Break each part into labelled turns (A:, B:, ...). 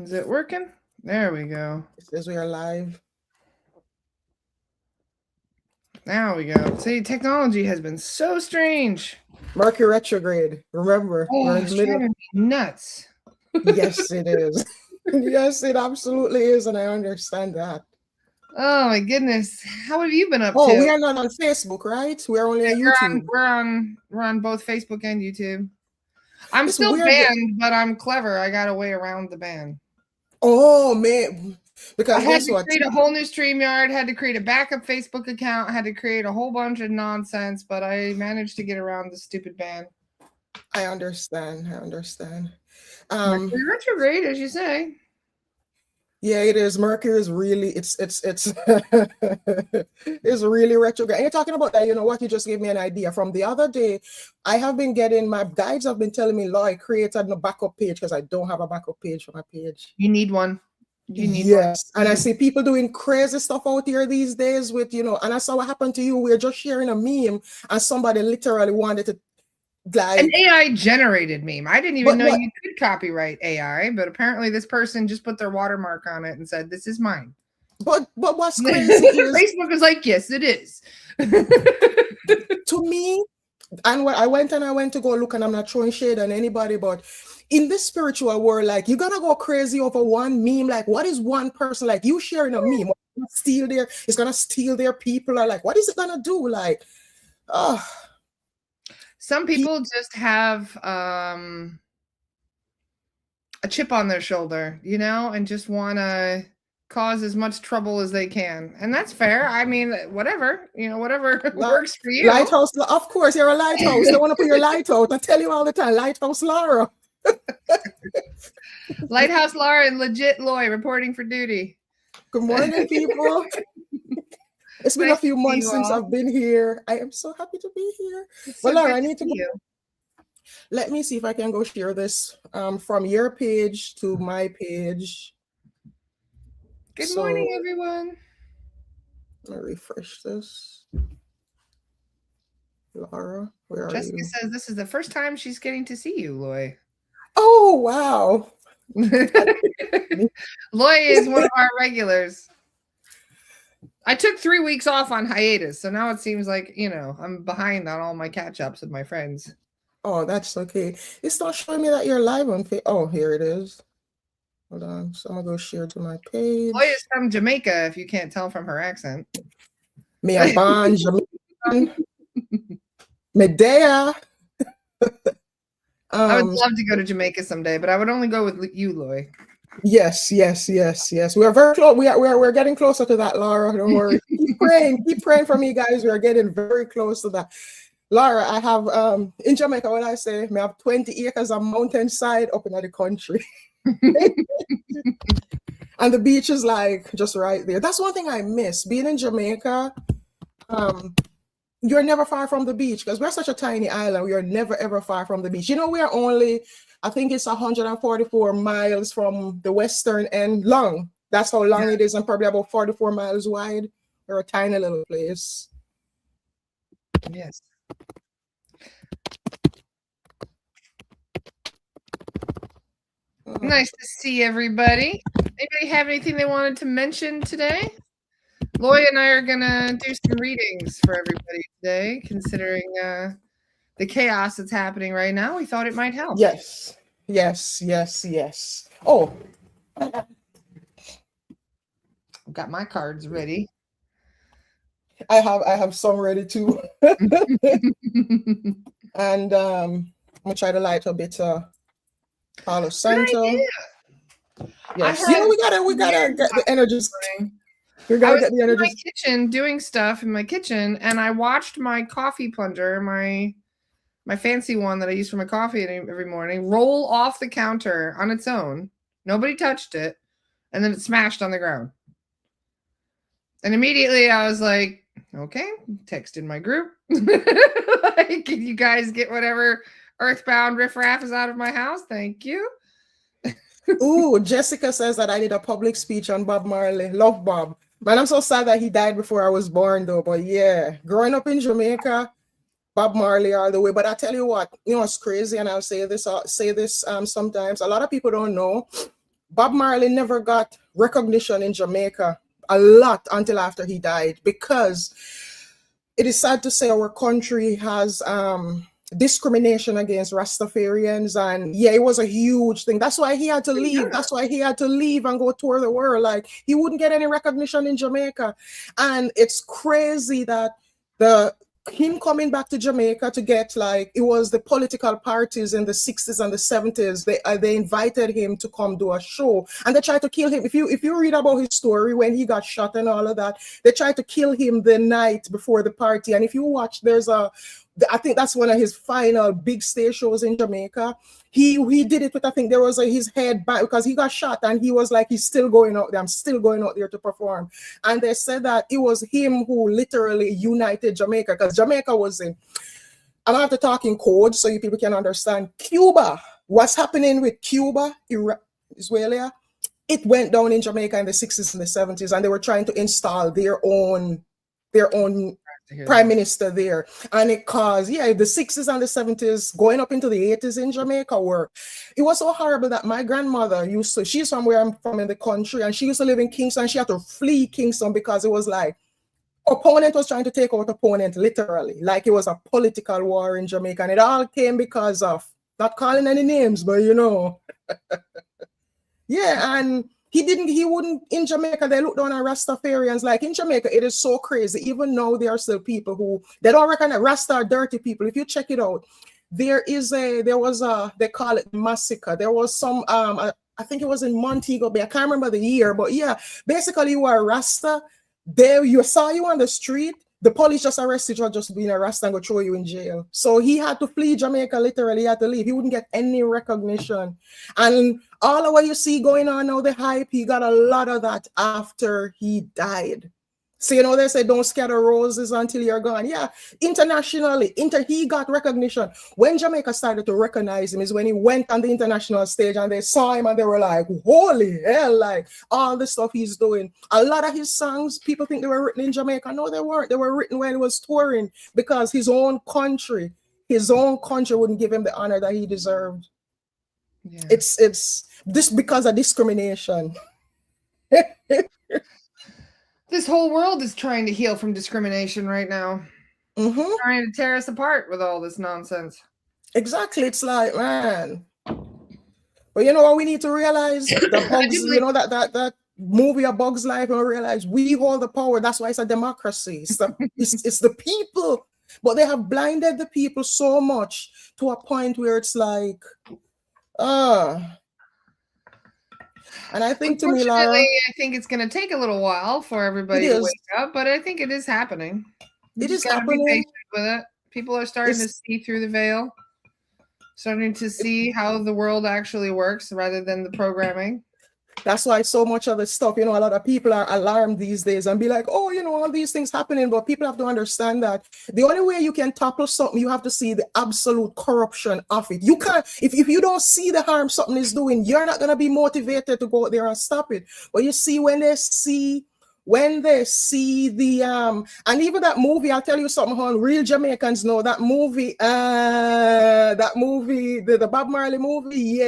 A: Is it working? There we go.
B: It says we are live.
A: Now we go. See, technology has been so strange.
B: Mercury retrograde. Remember, we're
A: Oh,
B: in the
A: it's
B: middle.
A: driving me nuts.
B: Yes, it is. Yes, it absolutely is, and I understand that.
A: Oh my goodness. How have you been up
B: Oh,
A: to?
B: we are not on Facebook, right? We are only on
A: We're on
B: YouTube.
A: we're on we're on both Facebook and YouTube. I'm
B: It's
A: still
B: weird.
A: banned, but I'm clever. I got a way around the ban.
B: Oh man,
A: I
B: because
A: had
B: guess
A: to
B: what?
A: create a whole new StreamYard, had to create a backup Facebook account, had to create a whole bunch of nonsense, but I managed to get around the stupid ban.
B: I understand. I understand.
A: Mercury retrograde, as you say.
B: Yeah, it is. Mercury is really it's it's really retrograde. And you're talking about that, you know what? You just gave me an idea. From the other day, I have been getting my guides have been telling me, Loy, created a backup page because I don't have a backup page for my page.
A: You need one. You need one.
B: Yes. And I see people doing crazy stuff out here these days with, and I saw what happened to you. We are just sharing a meme and somebody literally wanted to
A: An
B: like
A: AI generated meme. I didn't even
B: but
A: know
B: what
A: you could copyright AI, but apparently this person just put their watermark on it and said, "This is mine."
B: but what's crazy is
A: Facebook is like, "Yes, it is."
B: to me, and when I went to go look, and I'm not throwing shade on anybody, but in this spiritual world, like you're gonna go crazy over one meme. Like, what is one person like you sharing a meme? It's gonna steal their people, or like what is it gonna do? Like, oh,
A: Some people just have a chip on their shoulder, and just want to cause as much trouble as they can. And that's fair. I mean, whatever, whatever works for you.
B: Lighthouse, of course, you're a lighthouse. They want to put your light out. I tell you all the time, Lighthouse Laura.
A: Lighthouse Laura and legit Loy reporting for duty.
B: Good morning, people. It's been
A: Nice
B: a few months since
A: all.
B: I've been here. I am so happy to be here.
A: It's
B: Well,
A: so
B: Laura,
A: good
B: I
A: to
B: need to
A: see
B: go.
A: you.
B: Let me see if I can go share this from your page to my page.
A: Good morning, everyone.
B: Let me refresh this. Laura, where are
A: Jessica
B: you?
A: says this is the first time she's getting to see you, Loy.
B: Oh, wow.
A: Loy is one of our regulars. I took 3 weeks off on hiatus, so now it seems like, I'm behind on all my catch-ups with my friends.
B: Oh, that's okay. It's not showing me that you're live on Facebook. Oh, here it is. Hold on. So I'm going to go share to my page.
A: Loy is from Jamaica, if you can't tell from her accent.
B: Me a band, Jamaican. Medea.
A: I would love to go to Jamaica someday, but I would only go with you, Loy.
B: Yes. We are very close. We're getting closer to that, Laura. Don't worry. Keep praying for me, guys. We are getting very close to that. Laura, I have in Jamaica, what I say, I have 20 acres of mountainside up in the country. And the beach is like just right there. That's one thing I miss. Being in Jamaica, you're never far from the beach because we're such a tiny island. We are never ever far from the beach. We are only, I think it's 144 miles from the western end long. That's how long it is, and probably about 44 miles wide. We're a tiny little place.
A: Yes. Nice to see everybody. Anybody have anything they wanted to mention today? Loy and I are gonna do some readings for everybody today, considering the chaos that's happening right now. We thought it might help.
B: Yes. Oh,
A: I've got my cards ready.
B: I have some ready too. And I'm gonna try to light a bit Palo Santo. Yes, we gotta get the energies. We gotta get the energies.
A: In my kitchen doing stuff in my kitchen, and I watched my coffee plunger, my fancy one that I use for my coffee every morning, roll off the counter on its own. Nobody touched it, and then it smashed on the ground. And immediately I was like, okay, texted my group. Like, can you guys get whatever earthbound riffraff is out of my house? Thank you.
B: Ooh, Jessica says that I did a public speech on Bob Marley. Love Bob. Man, I'm so sad that he died before I was born, though. But yeah, growing up in Jamaica, Bob Marley all the way. But I tell you what, it's crazy, and I'll say this sometimes. A lot of people don't know. Bob Marley never got recognition in Jamaica a lot until after he died, because it is sad to say our country has discrimination against Rastafarians, and yeah, it was a huge thing. That's why he had to leave. That's why he had to leave and go tour the world. Like, he wouldn't get any recognition in Jamaica. And it's crazy that him coming back to Jamaica to get, like, it was the political parties in the 60s and the 70s, they invited him to come do a show, and they tried to kill him. If you read about his story when he got shot and all of that, they tried to kill him the night before the party. And if you watch, I think that's one of his final big stage shows in Jamaica. He did it with, I think there was his head back, because he got shot, and he was like, he's still going out there. I'm still going out there to perform. And they said that it was him who literally united Jamaica, because Jamaica was in, I'm going to have to talk in code so you people can understand. Cuba, what's happening with Cuba, Venezuela, it went down in Jamaica in the 60s and the 70s, and they were trying to install their own prime minister there, and it caused, the 60s and the 70s going up into the 80s in Jamaica, where it was so horrible that my grandmother she's from where I'm from in the country, and she used to live in Kingston. She had to flee Kingston because it was like opponent was trying to take out opponent, literally, like it was a political war in Jamaica. And it all came because of, not calling any names, but and he wouldn't, in Jamaica, they look down on Rastafarians. Like, in Jamaica, it is so crazy. Even now, there are still people who, they don't reckon that Rasta are dirty people. If you check it out, they call it massacre. There was some, I think it was in Montego Bay. I can't remember the year, but yeah, basically you are a Rasta. You saw you on the street, the police just arrested you just being a Rasta and go throw you in jail. So he had to flee Jamaica, literally. He had to leave. He wouldn't get any recognition. And all of what you see going on now, the hype, he got a lot of that after he died. So, they say don't scatter roses until you're gone. Yeah, internationally, he got recognition. When Jamaica started to recognize him is when he went on the international stage, and they saw him and they were like, holy hell, like all the stuff he's doing. A lot of his songs, people think they were written in Jamaica. No, they weren't. They were written when he was touring, because his own country wouldn't give him the honor that he deserved. Yeah. It's this because of discrimination.
A: This whole world is trying to heal from discrimination right now. Trying to tear us apart with all this nonsense.
B: Exactly. It's like, man. But you know what we need to realize? The Bugs, that movie A Bug's Life, and we realize we hold the power. That's why it's a democracy. It's the people. But they have blinded the people so much to a point where it's like, and I think, to me, Laura,
A: I think it's going to take a little while for everybody to wake up, but I think it is happening.
B: It is happening.
A: Be patient with it. People are starting to see through the veil, starting to see how the world actually works rather than the programming.
B: That's why so much of the stuff, a lot of people are alarmed these days and be like, oh, all these things happening. But people have to understand that the only way you can topple something, you have to see the absolute corruption of it. You can't, if you don't see the harm something is doing, you're not going to be motivated to go out there and stop it. But you see, when they see the and even that movie, I'll tell you something, on real Jamaicans know that movie, the Bob Marley movie,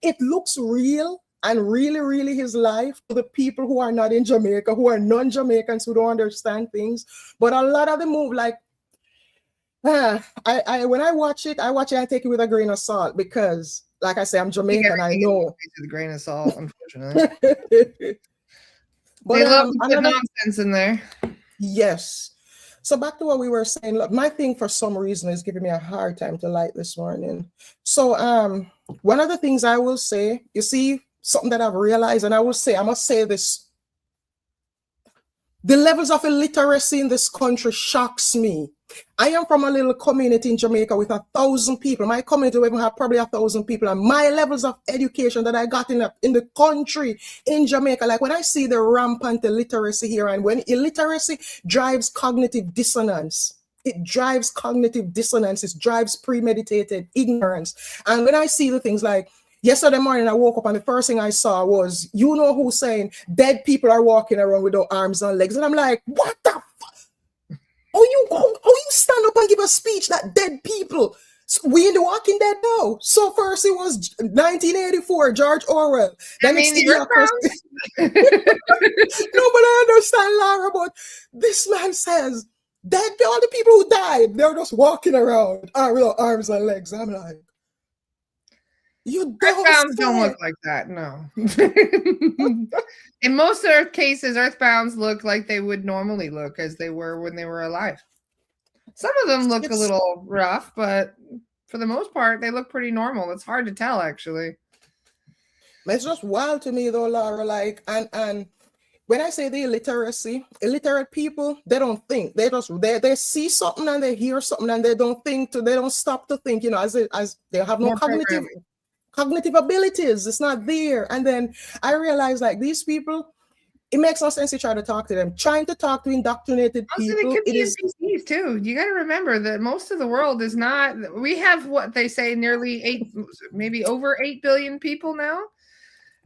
B: it looks real and really, really his life to the people who are not in Jamaica, who are non-Jamaicans, who don't understand things. But a lot of the movie, like, when I watch it, I take it with a grain of salt, because, like I say, I'm Jamaican. I know.
A: With a grain of salt, unfortunately. But they love to put nonsense in there.
B: Yes. So back to what we were saying. Look, my thing for some reason is giving me a hard time to light this morning. So one of the things I will say, you see, something that I've realized, and I must say this. The levels of illiteracy in this country shocks me. I am from a little community in Jamaica with 1,000 people. My community will even have probably 1,000 people. And my levels of education that I got in the country in Jamaica, like when I see the rampant illiteracy here, and when illiteracy drives cognitive dissonance, it drives premeditated ignorance. And when I see the things like, yesterday morning, I woke up and the first thing I saw was, who's saying dead people are walking around without arms and legs. And I'm like, what the fuck? How you stand up and give a speech that dead people? So we in The Walking Dead now. So first it was 1984, George Orwell. Then it's
A: the
B: Idiocracy.
A: Earthbound.
B: No, but I understand, Lara, but this man says that all the people who died, they're just walking around with arms and legs. I'm like, you don't
A: Earthbounds
B: say.
A: don't look like that, no. In most cases, Earthbounds look like they would normally look as they were when they were alive. Some of them look a little rough, but for the most part, they look pretty normal. It's hard to tell, actually.
B: It's just wild to me, though, Laura. Like, and when I say the illiterate people, they don't think. They just they see something and they hear something and they don't think. They don't stop to think. You know, as they have no cognitive abilities. It's not there. And then I realize, like, these people, it makes no sense to try to talk to them. Trying to talk to indoctrinated people,
A: it is NPCs too. You got to remember that most of the world is not. We have what they say nearly maybe over 8 billion people now.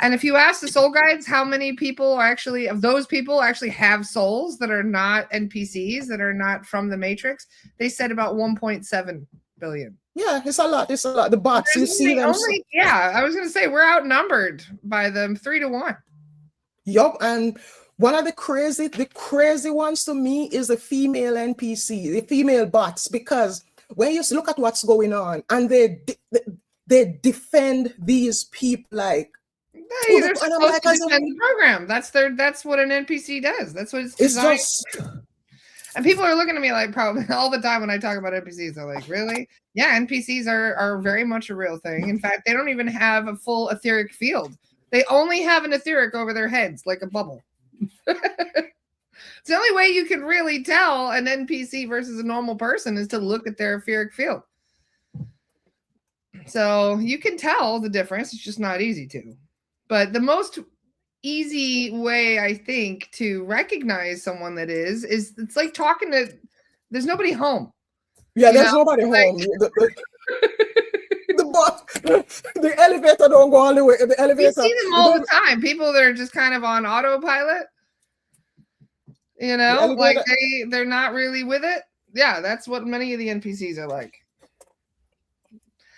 A: And if you ask the soul guides how many people actually of those people actually have souls that are not NPCs, that are not from the Matrix, they said about 1.7 billion.
B: Yeah, it's a lot. It's a lot. The bots, you see them.
A: Yeah, I was going to say we're outnumbered by them 3-1.
B: Yup, and one of the crazy ones to me is the female NPC, the female bots, because when you look at what's going on, and they defend these people like.
A: They're supposed to defend the program. That's what an NPC does. That's what it's designed. And people are looking at me like probably all the time when I talk about NPCs. They're like, really? Yeah, NPCs are very much a real thing. In fact, they don't even have a full etheric field. They only have an etheric over their heads, like a bubble. It's the only way you can really tell an NPC versus a normal person is to look at their etheric field. So you can tell the difference. It's just not easy to. But the most easy way, I think, to recognize someone that is it's like talking to. There's nobody home.
B: Yeah, there's nobody home. The elevator don't go all the way. The elevator.
A: You see them all the time. People that are just kind of on autopilot. You know, like they're not really with it. Yeah, that's what many of the NPCs are like.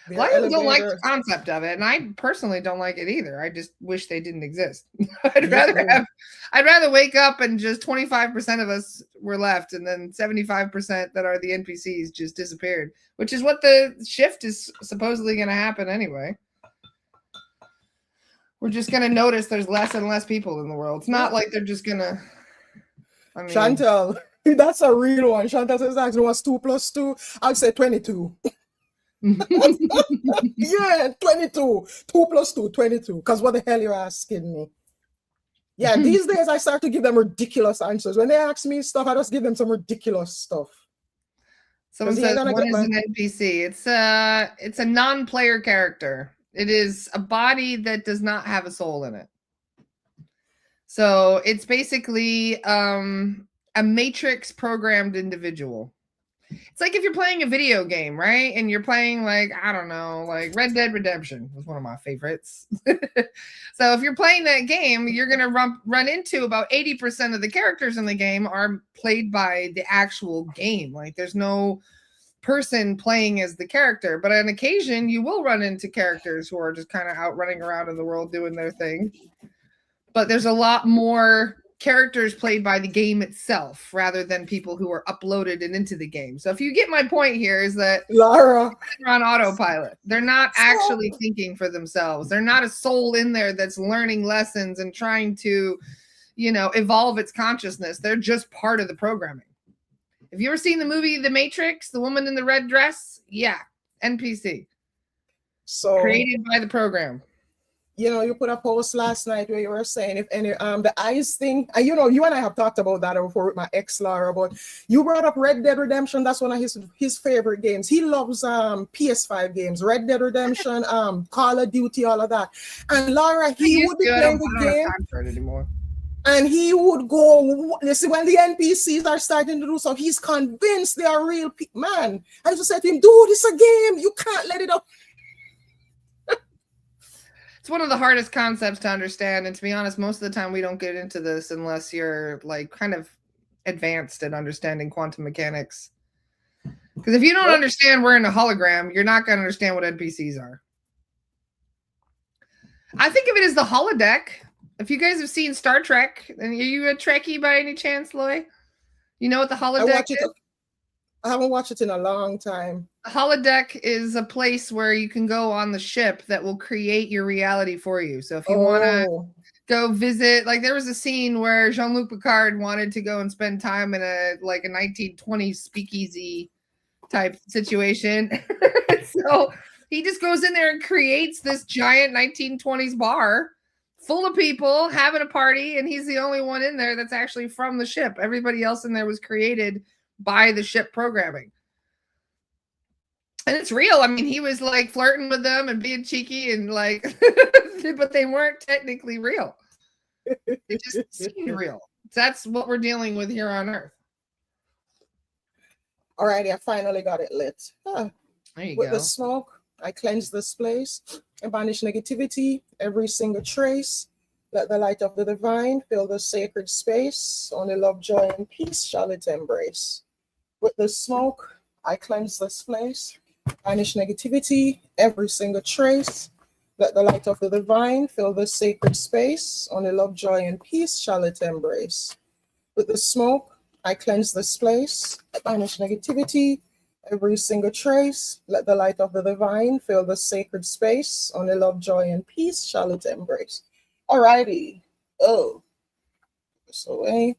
A: A lot of people don't like the concept of it, and I personally don't like it either. I just wish they didn't exist. I'd rather wake up and just 25% of us were left, and then 75% that are the NPCs just disappeared, which is what the shift is supposedly going to happen anyway. We're just going to notice there's less and less people in the world. It's not like they're just going to. I mean,
B: Chantal, that's a real one. Chantal says actually what's 2 + 2. I'd say 22. Yeah, 22. 2 + 2, 22. Because what the hell you're asking me? Yeah, these days I start to give them ridiculous answers. When they ask me stuff, I just give them some ridiculous stuff.
A: Someone says, what is an NPC? It's a non-player character. It is a body that does not have a soul in it. So it's basically a matrix programmed individual. It's like if you're playing a video game, right? And you're playing like, I don't know, like Red Dead Redemption was one of my favorites. So if you're playing that game, you're going to run into about 80% of the characters in the game are played by the actual game. Like there's no person playing as the character, but on occasion you will run into characters who are just kind of out running around in the world doing their thing. But there's a lot more characters played by the game itself rather than people who are uploaded and into the game. So if you get my point here is that
B: Lara,
A: they're on autopilot. They're not actually thinking for themselves. They're not a soul in there that's learning lessons and trying to, evolve its consciousness. They're just part of the programming. Have you ever seen the movie The Matrix, the woman in the red dress? Yeah, NPC. So created by the program.
B: You put a post last night where you were saying if any the eyes thing, and you and I have talked about that before with my ex Laura, but you brought up Red Dead Redemption. That's one of his favorite games. He loves PS5 games, Red Dead Redemption, Call of Duty, all of that. And Laura, he would be playing the game. And he would go, you see, when the NPCs are starting to do so, he's convinced they are real people. Man, I just said to him, dude, it's a game. You can't let it up.
A: It's one of the hardest concepts to understand. And to be honest, most of the time we don't get into this unless you're like kind of advanced at understanding quantum mechanics. Because if you don't understand we're in a hologram, you're not going to understand what NPCs are. I think of it as the holodeck. If you guys have seen Star Trek, and are you a Trekkie by any chance, Loy? You know what the holodeck is?
B: I haven't watched it in a long time.
A: The holodeck is a place where you can go on the ship that will create your reality for you. So if you want to go visit, like there was a scene where Jean-Luc Picard wanted to go and spend time in a 1920s speakeasy type situation. So he just goes in there and creates this giant 1920s bar full of people having a party, and he's the only one in there that's actually from the ship. Everybody else in there was created by the ship programming. And it's real. I mean, he was like flirting with them and being cheeky and like, but they weren't technically real. They just seemed real. That's what we're dealing with here on Earth.
B: All righty, I finally got it lit.
A: There you
B: With
A: go.
B: the smoke, I cleanse this place and banish negativity, every single trace. Let the light of the divine fill the sacred space. Only love, joy, and peace shall it embrace. With the smoke, I cleanse this place, banish negativity, every single trace. Let the light of the divine fill the sacred space. Only love, joy, and peace shall it embrace. With the smoke, I cleanse this place, I banish negativity, every single trace. Let the light of the divine fill the sacred space. Only love, joy, and peace shall it embrace. Alrighty. Oh, this away.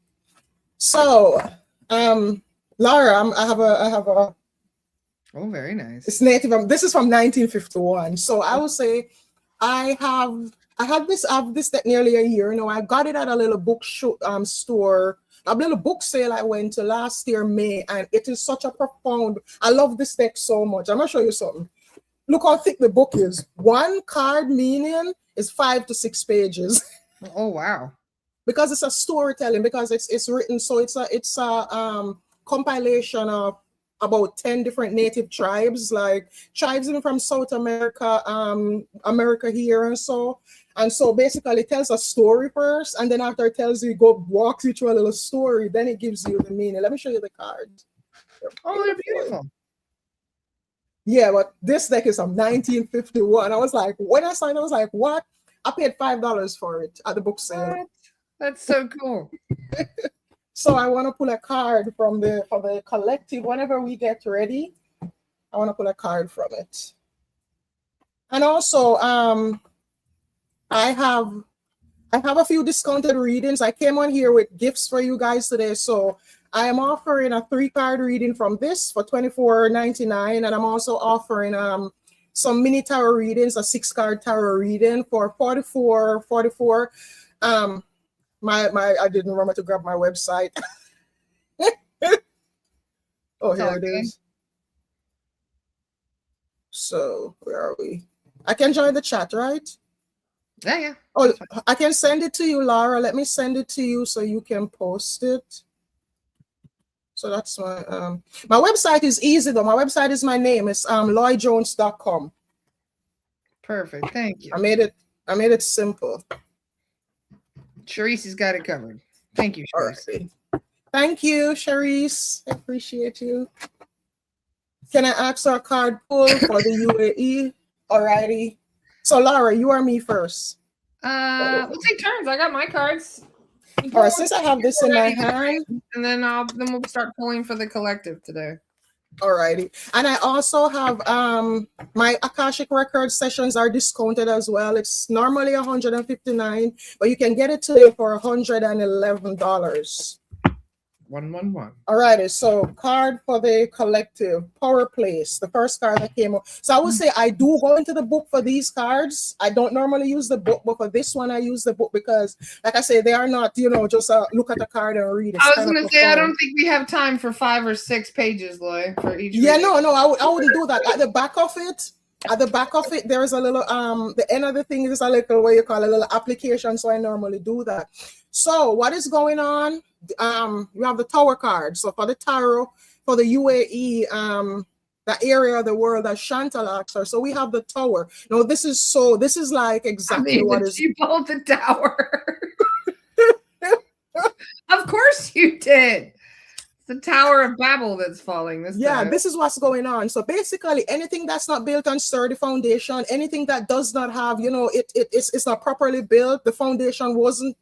B: So, Laura, I have a.
A: Oh, very nice.
B: It's native. This is from 1951. So I will say, I have this deck nearly a year. You know, I got it at a little book store, a little book sale I went to last year, May, and it is such a profound. I love this deck so much. I'm gonna show you something. Look how thick the book is. One card meaning is 5 to 6 pages.
A: Oh wow!
B: Because it's a storytelling. Because it's written. So it's a compilation of about 10 different native tribes, like tribes even from South America, America here, and so basically it tells a story first, and then after it tells you, walks you through a little story, then it gives you the meaning. Let me show you the cards.
A: Oh, they're beautiful.
B: Yeah, but this deck is from 1951. I was like, when I signed, I was like, what? I paid $5 for it at the book sale.
A: What? That's so cool.
B: So I want to pull a card for the collective. Whenever we get ready, I want to pull a card from it. And also, I have a few discounted readings. I came on here with gifts for you guys today. So I am offering a 3-card reading from this for $24.99, and I'm also offering some mini tarot readings, a 6-card tarot reading for $44. I didn't remember to grab my website. Oh, here it is. So where are we? I can join the chat, right?
A: Yeah.
B: Oh, I can send it to you, Laura. Let me send it to you so you can post it. So that's my website is easy though. My website is my name. It's loyjones.com.
A: Perfect. Thank you.
B: I made it simple.
A: Charisse has got it covered. Thank you, Charisse.
B: Right. Thank you, Charisse. I appreciate you. Can I ask our card pull for the UAE? Alrighty. So Laura, you or me first?
A: We'll take turns. I got my cards.
B: All right, since I have this in my hand,
A: and then we'll start pulling for the collective today.
B: Alrighty. And I also have my Akashic record sessions are discounted as well. It's normally $159, but you can get it today for $111.
A: 111.
B: Alrighty, so card for the collective, Power Place, the first card that came up. So I would say I do go into the book for these cards. I don't normally use the book, but for this one I use the book because, like I say, they are not, just look at the card and read it.
A: I was going to say, I don't think we have time for 5 or 6 pages, Loy, for each.
B: Yeah, reading. No, I wouldn't do that. At the back of it, there is a little, the end of the thing is a little, what you call a little application, so I normally do that. So what is going on? You have the Tower card. So for the tarot, for the UAE, the area of the world that Chantal asked her. So we have the Tower. No, this is like exactly what is.
A: You pulled the Tower. Of course you did. the Tower of Babel that's falling this time.
B: This is what's going on. So basically, anything that's not built on sturdy foundation, anything that does not have, it's not properly built, the foundation wasn't,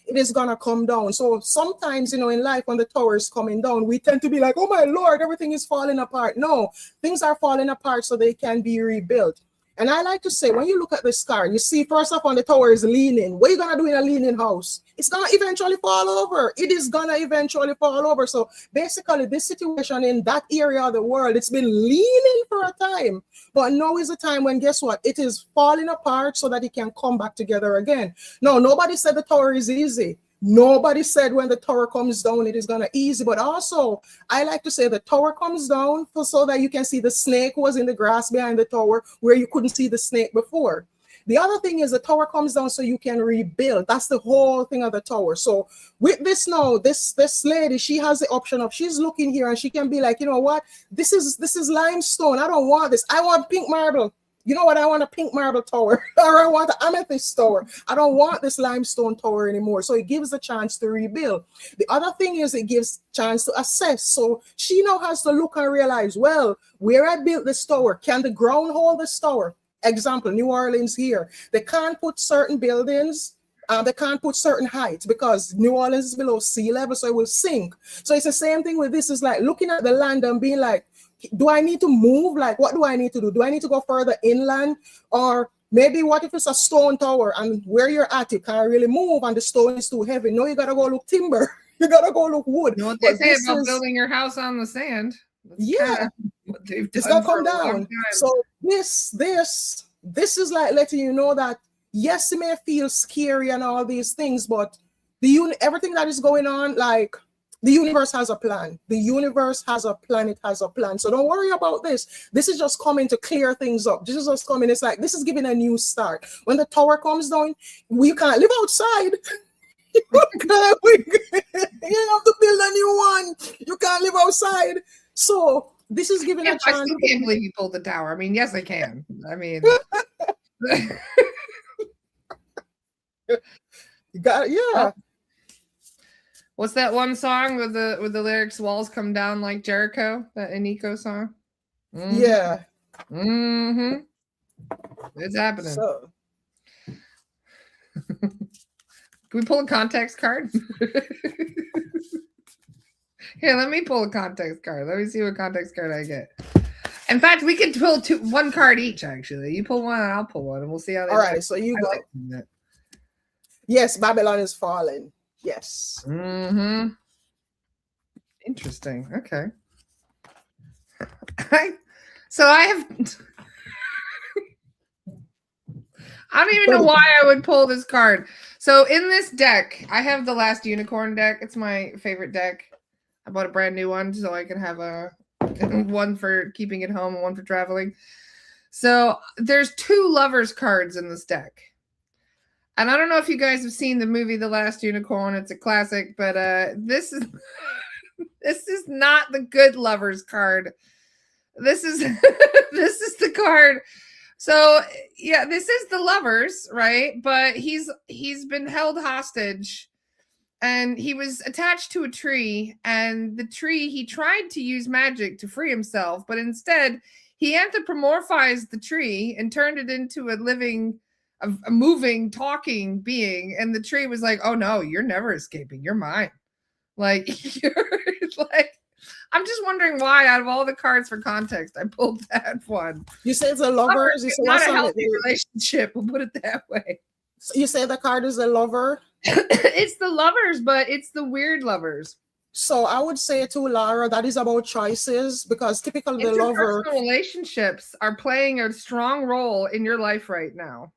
B: it is gonna come down. So sometimes, in life, when the tower is coming down, we tend to be like, oh my Lord, everything is falling apart. No, things are falling apart so they can be rebuilt. And I like to say, when you look at this car, you see first up on the tower is leaning. What are you going to do in a leaning house? It's going to eventually fall over. It is going to eventually fall over. So basically, this situation in that area of the world, it's been leaning for a time. But now is the time when, guess what? It is falling apart so that it can come back together again. No, nobody said the tower is easy. Nobody said when the tower comes down, it is going to easy. But also, I like to say the tower comes down so that you can see the snake who was in the grass behind the tower where you couldn't see the snake before. The other thing is the tower comes down so you can rebuild. That's the whole thing of the tower. So with this now, this lady, she has the option of, she's looking here and she can be like, you know what? This is limestone. I don't want this. I want pink marble. You know what? I want a pink marble tower, or I want an amethyst tower. I don't want this limestone tower anymore. So it gives a chance to rebuild. The other thing is it gives chance to assess. So she now has to look and realize, well, where I built this tower, can the ground hold this tower? Example, New Orleans here. They can't put certain buildings, they can't put certain heights because New Orleans is below sea level, so it will sink. So it's the same thing with this. It's like looking at the land and being like, do I need to move? Like, what do I need to do? Do I need to go further inland? Or maybe what if it's a stone tower and where you're at, you can't really move and the stone is too heavy? No, you got to go look timber. You got to go look wood.
A: You know what they say about building your house on the sand?
B: That's what they've done. It's going to come down. So this is like letting you know that, yes, it may feel scary and all these things, but everything that is going on, like, the universe has a plan. The universe has a plan. It has a plan. So don't worry about this. This is just coming to clear things up. This is just coming. It's like, this is giving a new start. When the tower comes down, we can't live outside. You have to build a new one. You can't live outside. So this is giving a chance.
A: I still can't believe you pulled the tower. I mean, yes, I can. I mean,
B: you got it. Yeah.
A: What's that one song with the lyrics "Walls come down like Jericho"? That Aniko song.
B: Mm-hmm. Yeah.
A: Mm-hmm. It's happening.
B: So.
A: Can we pull a context card? Here, let me pull a context card. Let me see what context card I get. In fact, we could pull one card each. Actually, you pull one, and I'll pull one, and we'll see how.
B: All right. So you go. Yes, Babylon is falling. Yes.
A: Mm-hmm. Interesting. Okay. So I have. I don't even know why I would pull this card. So in this deck, I have the Last Unicorn deck. It's my favorite deck. I bought a brand new one so I can have one for keeping it home and one for traveling. So there's 2 lovers cards in this deck. And I don't know if you guys have seen the movie The Last Unicorn. It's a classic, but this is not the good lovers card. This is this is the card. So yeah, this is the lovers, right? But he's been held hostage, and he was attached to a tree. And the tree, he tried to use magic to free himself, but instead he anthropomorphized the tree and turned it into a moving, talking being. And the tree was like, oh no, you're never escaping. You're mine. Like, I'm just wondering why out of all the cards for context, I pulled that one.
B: You say it's a lover?
A: It's not a healthy relationship. We'll put it that way.
B: So you say the card is a lover?
A: It's the lovers, but it's the weird lovers.
B: So I would say to Lara, that is about choices, because typically the lover
A: relationships are playing a strong role in your life right now.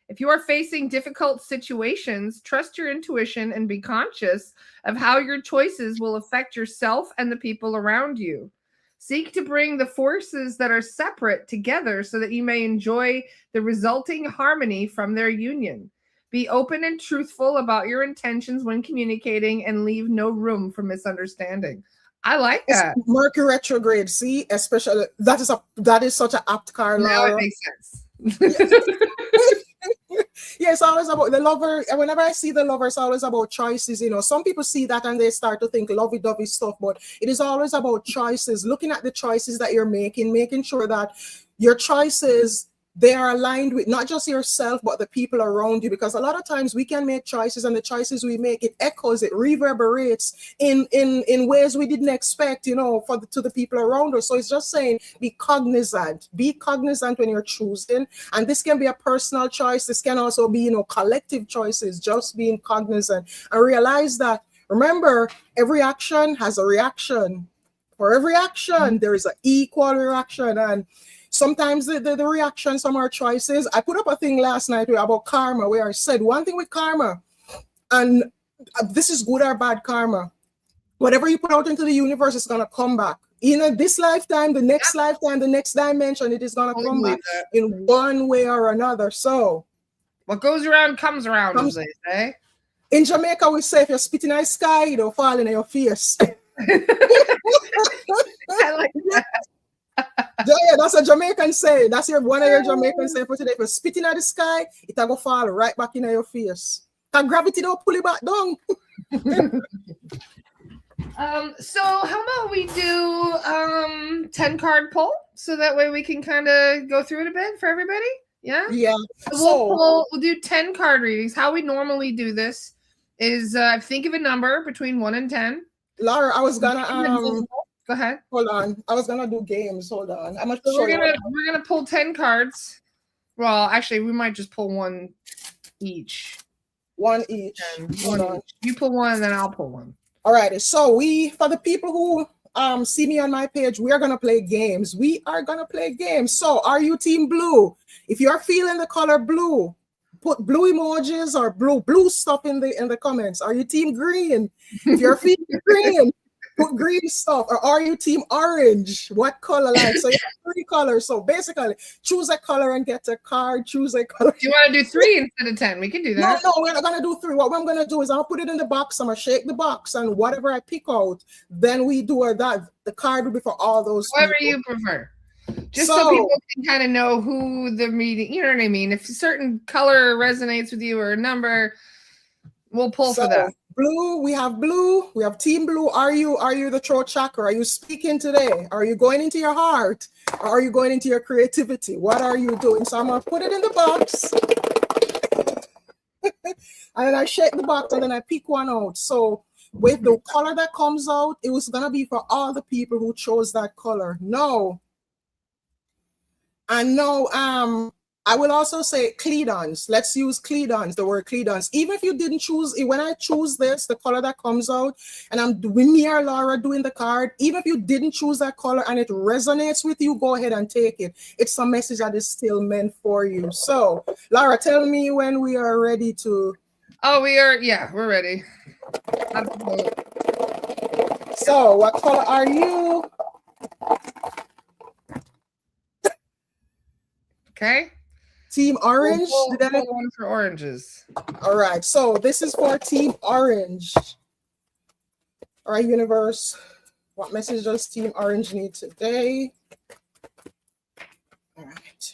A: If you are facing difficult situations, trust your intuition and be conscious of how your choices will affect yourself and the people around you. Seek to bring the forces that are separate together so that you may enjoy the resulting harmony from their union. Be open and truthful about your intentions when communicating and leave no room for misunderstanding. I like that.
B: It's Mercury retrograde. See, especially that is such an apt card.
A: Now it makes sense.
B: Yeah, Yeah, it's always about the lover. And whenever I see the lover, it's always about choices. You know, some people see that and they start to think lovey-dovey stuff, but it is always about choices. Looking at the choices that you're making sure that your choices, they are aligned with not just yourself, but the people around you. Because a lot of times we can make choices, and the choices we make, it echoes, it reverberates in ways we didn't expect, you know, to the people around us. So it's just saying, be cognizant when you're choosing. And this can be a personal choice. This can also be, you know, collective choices, just being cognizant and realize that, remember, every action has a reaction. For every action, there is an equal reaction. And sometimes the reactions from our choices. I put up a thing last night about karma, where I said one thing with karma, and this is good or bad karma. Whatever you put out into the universe is going to come back. In this lifetime, the next lifetime, the next dimension, it is going to come back in one way or another. So
A: what goes around comes around, as they say.
B: In Jamaica, we say if you're spitting in the sky, it'll fall in your face.
A: I like that.
B: Yeah, that's a Jamaican saying. That's one of your Jamaican saying for today. If you're spitting at the sky, it'll go fall right back in your face. And gravity don't pull it back down.
A: So how about we do 10 card pull, so that way we can kind of go through it a bit for everybody? Yeah. We'll do 10 card readings. How we normally do this is think of a number between 1 and 10.
B: Laura, I was gonna
A: go ahead.
B: Hold on. I was gonna do games. Hold on. I'm
A: we're gonna pull 10 cards. Well, actually, we might just pull one each.
B: One each.
A: Hold on. You pull one, and then I'll pull one.
B: All right. So for the people who see me on my page, we are gonna play games. So are you team blue? If you're feeling the color blue, put blue emojis or blue stuff in the comments. Are you team green? If you're feeling green, put green stuff. Or are you team orange? What color? So you have 3 colors. So basically, choose a color and get a card. Choose a color.
A: Do you want to do 3 instead of 10? We can do that.
B: No, we're not gonna do 3. What I'm gonna do is I'll put it in the box. I'm gonna shake the box, and whatever I pick out, then we do that. The card will be for all those.
A: Whatever you prefer. Just so people can kind of know who the meeting, you know what I mean? If a certain color resonates with you or a number, we'll pull for that.
B: Blue, we have team blue. Are you the throat chakra? Are you speaking today? Are you going into your heart? Or are you going into your creativity? What are you doing? So I'm gonna put it in the box. And then I shake the box and then I pick one out. So with the color that comes out, it was gonna be for all the people who chose that color. I will also say cleidons. Let's use cleidons, the word cleidons. Even if you didn't choose it, when I choose this, the color that comes out, and I'm doing me or Laura doing the card, even if you didn't choose that color and it resonates with you, go ahead and take it. It's a message that is still meant for you. So, Laura, tell me when we are ready to.
A: Oh, we're ready.
B: So, what color are you?
A: Okay.
B: Team orange.
A: We'll one for oranges.
B: All right. So this is for team orange. All right, universe. What message does team orange need today? All right.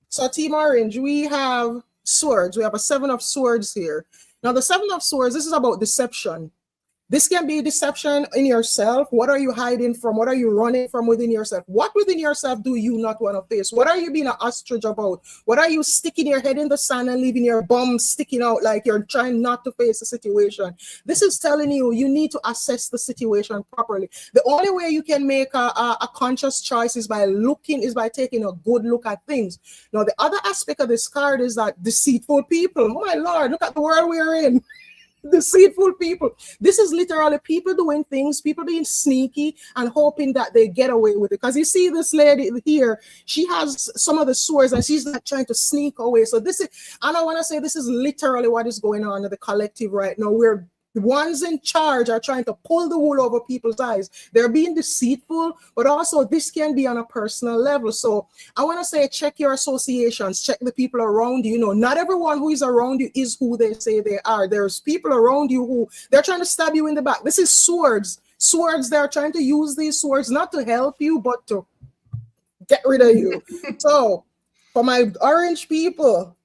B: So team orange, we have swords. We have a 7 of swords here. Now the 7 of swords, this is about deception. This can be deception in yourself. What are you hiding from? What are you running from within yourself? What within yourself do you not want to face? What are you being an ostrich about? What are you sticking your head in the sand and leaving your bum sticking out like you're trying not to face the situation? This is telling you need to assess the situation properly. The only way you can make a conscious choice is by taking a good look at things. Now, the other aspect of this card is that deceitful people. Oh my Lord, look at the world we're in. Deceitful people. This is literally people doing things, people being sneaky and hoping that they get away with it. Because you see this lady here, she has some of the swords and she's not trying to sneak away. So this is, and I want to say this is literally what is going on in the collective right now. Where the ones in charge are trying to pull the wool over people's eyes. They're being deceitful, but also this can be on a personal level. So I want to say, check your associations, check the people around you. You know, not everyone who is around you is who they say they are. There's people around you who they're trying to stab you in the back. This is swords. Swords, they're trying to use these swords not to help you, but to get rid of you. So for my orange people,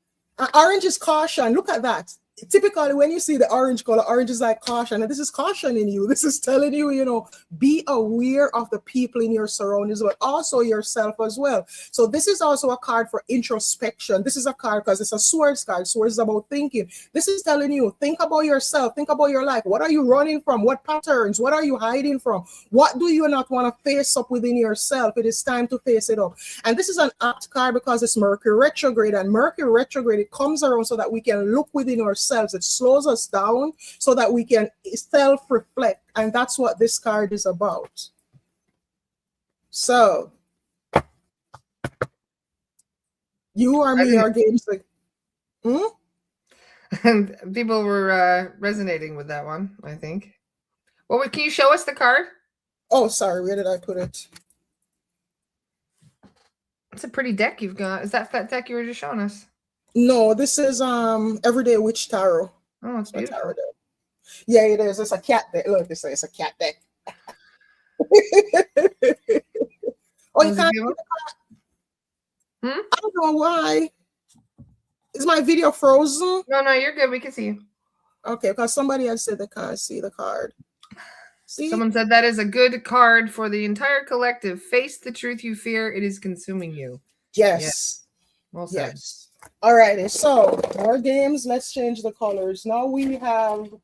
B: Orange is caution. Look at that. Typically, when you see the orange color, orange is like caution. And this is cautioning you. This is telling you, you know, be aware of the people in your surroundings, but also yourself as well. So this is also a card for introspection. This is a card because it's a swords card. Swords is about thinking. This is telling you, think about yourself. Think about your life. What are you running from? What patterns? What are you hiding from? What do you not want to face up within yourself? It is time to face it up. And this is an apt card because it's Mercury retrograde. And Mercury retrograde, it comes around so that we can look within ourselves. It slows us down so that we can self-reflect, and that's what this card is about. So you or me are games like
A: and people were resonating with that one, I think. Well, can you show us the card?
B: Oh, sorry, where did I put it?
A: It's a pretty deck you've got. Is that deck you were just showing us? No,
B: this is Everyday Witch Tarot.
A: Oh, it's beautiful. Tarot deck.
B: Yeah, it is. It's a cat deck. Look, it's a cat deck. Oh, you can't see the card? I don't know why. Is my video frozen?
A: No, you're good. We can see you.
B: Okay, because somebody else said they can't see the card. See?
A: Someone said that is a good card for the entire collective. Face the truth you fear. It is consuming you.
B: Yes.
A: Well said.
B: Yes. All righty, so more games. Let's change the colors. Now we're going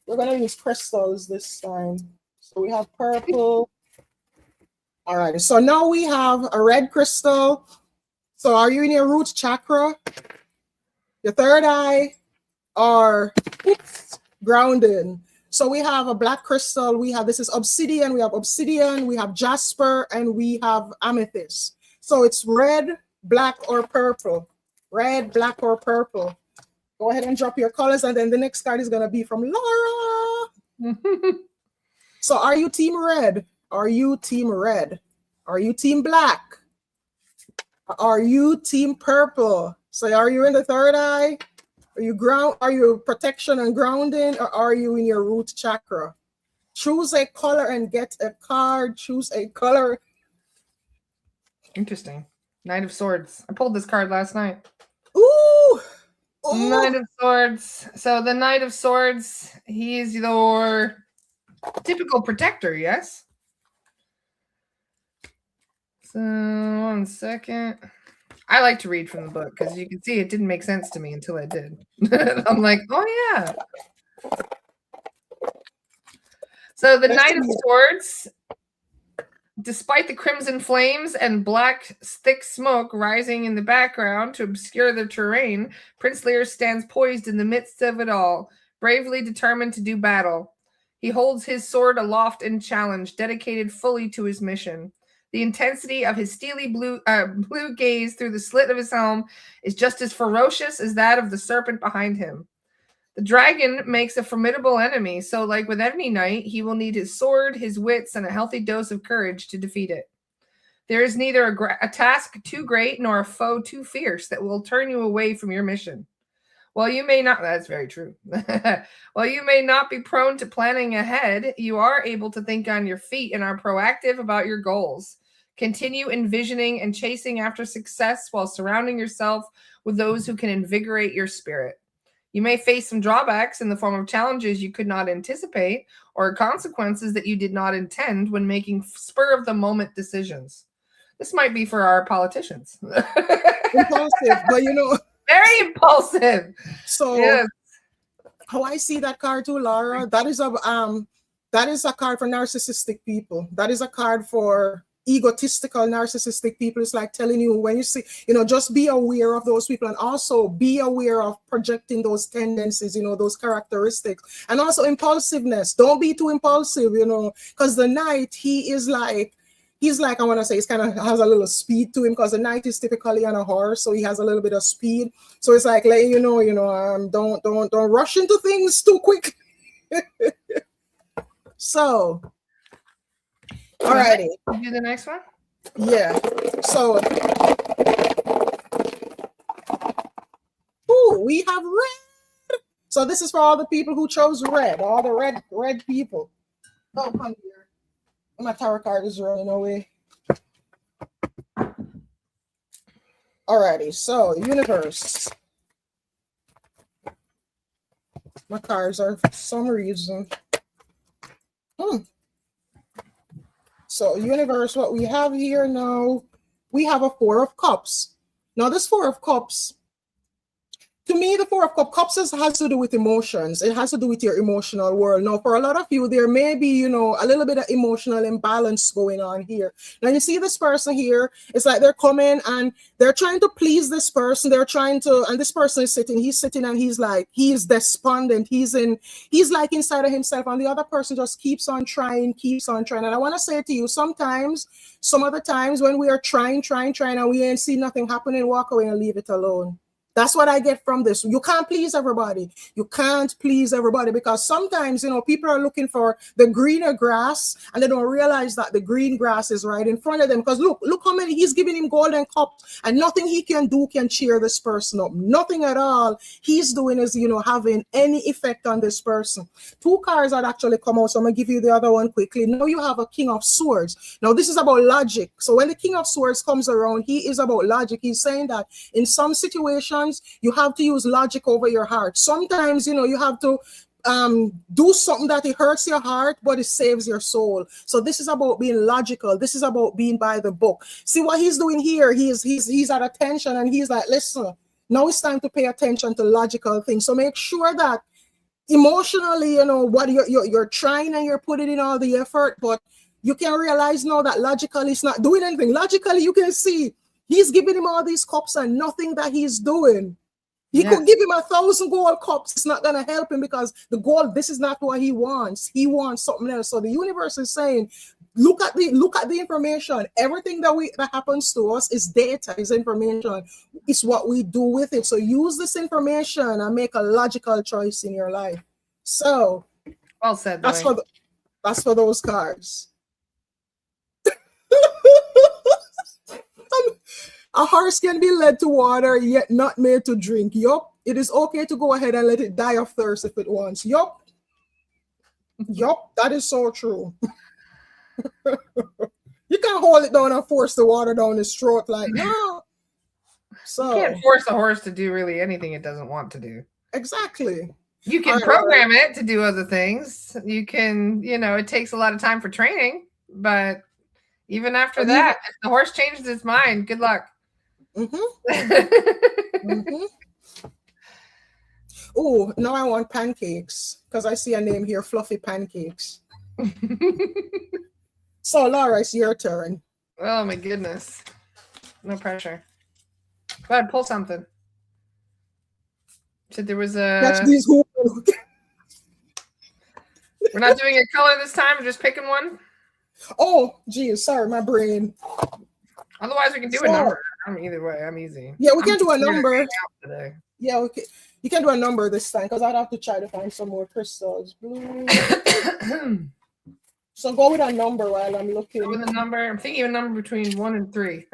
B: to use crystals this time. So we have purple. All right, so now we have a red crystal. So are you in your root chakra, your third eye, or grounded? So we have a black crystal. This is obsidian. We have jasper, and we have amethyst. So it's red, black, or purple. Red, black, or purple. Go ahead and drop your colors, and then the next card is going to be from Laura. So are you team red? Are you team red? Are you team black? Are you team purple? So are you in the third eye? Are you protection and grounding, or are you in your root chakra? Choose a color and get a card. Choose a color.
A: Interesting. Knight of Swords. I pulled this card last night.
B: Ooh!
A: Knight of Swords. So the Knight of Swords, he's your typical protector, yes? So 1 second. I like to read from the book because you can see it didn't make sense to me until I did. I'm like, oh yeah. So the Knight of Swords, despite the crimson flames and black thick smoke rising in the background to obscure the terrain, Prince Lear stands poised in the midst of it all, bravely determined to do battle. He holds his sword aloft in challenge, dedicated fully to his mission. The intensity of his steely blue gaze through the slit of his helm is just as ferocious as that of the serpent behind him. The dragon makes a formidable enemy, so like with any knight, he will need his sword, his wits, and a healthy dose of courage to defeat it. There is neither a task too great nor a foe too fierce that will turn you away from your mission. While you may not, that's very true. While you may not be prone to planning ahead, you are able to think on your feet and are proactive about your goals. Continue envisioning and chasing after success while surrounding yourself with those who can invigorate your spirit. You may face some drawbacks in the form of challenges you could not anticipate or consequences that you did not intend when making spur-of-the-moment decisions. This might be for our politicians.
B: Impulsive, but you know.
A: Very impulsive.
B: So yes. How I see that card too, Laura, that is a card for narcissistic people. That is a card for egotistical, narcissistic people. It's like telling you when you see, just be aware of those people, and also be aware of projecting those tendencies, those characteristics, and also impulsiveness. Don't be too impulsive, because the knight, he's like, I want to say, he's kind of has a little speed to him, because the knight is typically on a horse, so he has a little bit of speed. So it's like letting you know, don't rush into things too quick. So, alrighty.
A: Do the next one.
B: Yeah. So, ooh, we have red. So this is for all the people who chose red, all the red people. Oh, come here. My tarot card is running away. Alrighty, so universe, My cards are for some reason. So universe, what we have here now, we have a Four of Cups. Now this Four of Cups, to me, the Four of Cups has to do with emotions. It has to do with your emotional world. Now, for a lot of you, there may be, a little bit of emotional imbalance going on here. Now, you see this person here, it's like they're coming and they're trying to please this person. And this person is sitting, and he's like, he's despondent. He's like inside of himself. And the other person just keeps on trying. And I want to say to you, some of the times when we are trying, and we ain't see nothing happening, walk away and leave it alone. That's what I get from this. You can't please everybody. Because sometimes, people are looking for the greener grass and they don't realize that the green grass is right in front of them. Because look how many, he's giving him golden cups and nothing he can do can cheer this person up. Nothing at all he's doing is, having any effect on this person. Two cards that actually come out. So I'm going to give you the other one quickly. Now you have a King of Swords. Now this is about logic. So when the King of Swords comes around, he is about logic. He's saying that in some situations, you have to use logic over your heart. Sometimes, you have to do something that it hurts your heart, but it saves your soul. So this is about being logical. This is about being by the book. See what he's doing here? He's at attention and he's like, listen, now it's time to pay attention to logical things. So make sure that emotionally, what you're trying and you're putting in all the effort, but you can realize now that logically it's not doing anything. Logically, you can see he's giving him all these cups and nothing that he's doing. He could give him 1,000 gold cups. It's not going to help him because the gold, this is not what he wants. He wants something else. So the universe is saying, look at the information. Everything that happens to us is data, is information. It's what we do with it. So use this information and make a logical choice in your life. So
A: well said.
B: That's for those cards. A horse can be led to water, yet not made to drink. Yup. It is okay to go ahead and let it die of thirst if it wants. Yup. That is so true. You can't hold it down and force the water down its throat like, no. So
A: you can't force a horse to do really anything it doesn't want to do.
B: Exactly.
A: You can program it to do other things. You can, it takes a lot of time for training, but even after that, if the horse changes its mind, good luck.
B: Oh, now I want pancakes because I see a name here, Fluffy Pancakes. So, Laura, it's your turn.
A: Oh, my goodness. No pressure. Go ahead, pull something. So there was a...
B: Catch these hoops.
A: We're not doing a color this time. We're just picking one.
B: Oh, geez. Sorry, my brain.
A: Otherwise, we can do a number. Either way, I'm easy.
B: Yeah, we can do a number. Yeah, okay. You can do a number this time because I'd have to try to find some more crystals. So go with a number while I'm looking.
A: Go with a number. I'm thinking of a number between 1 and 3.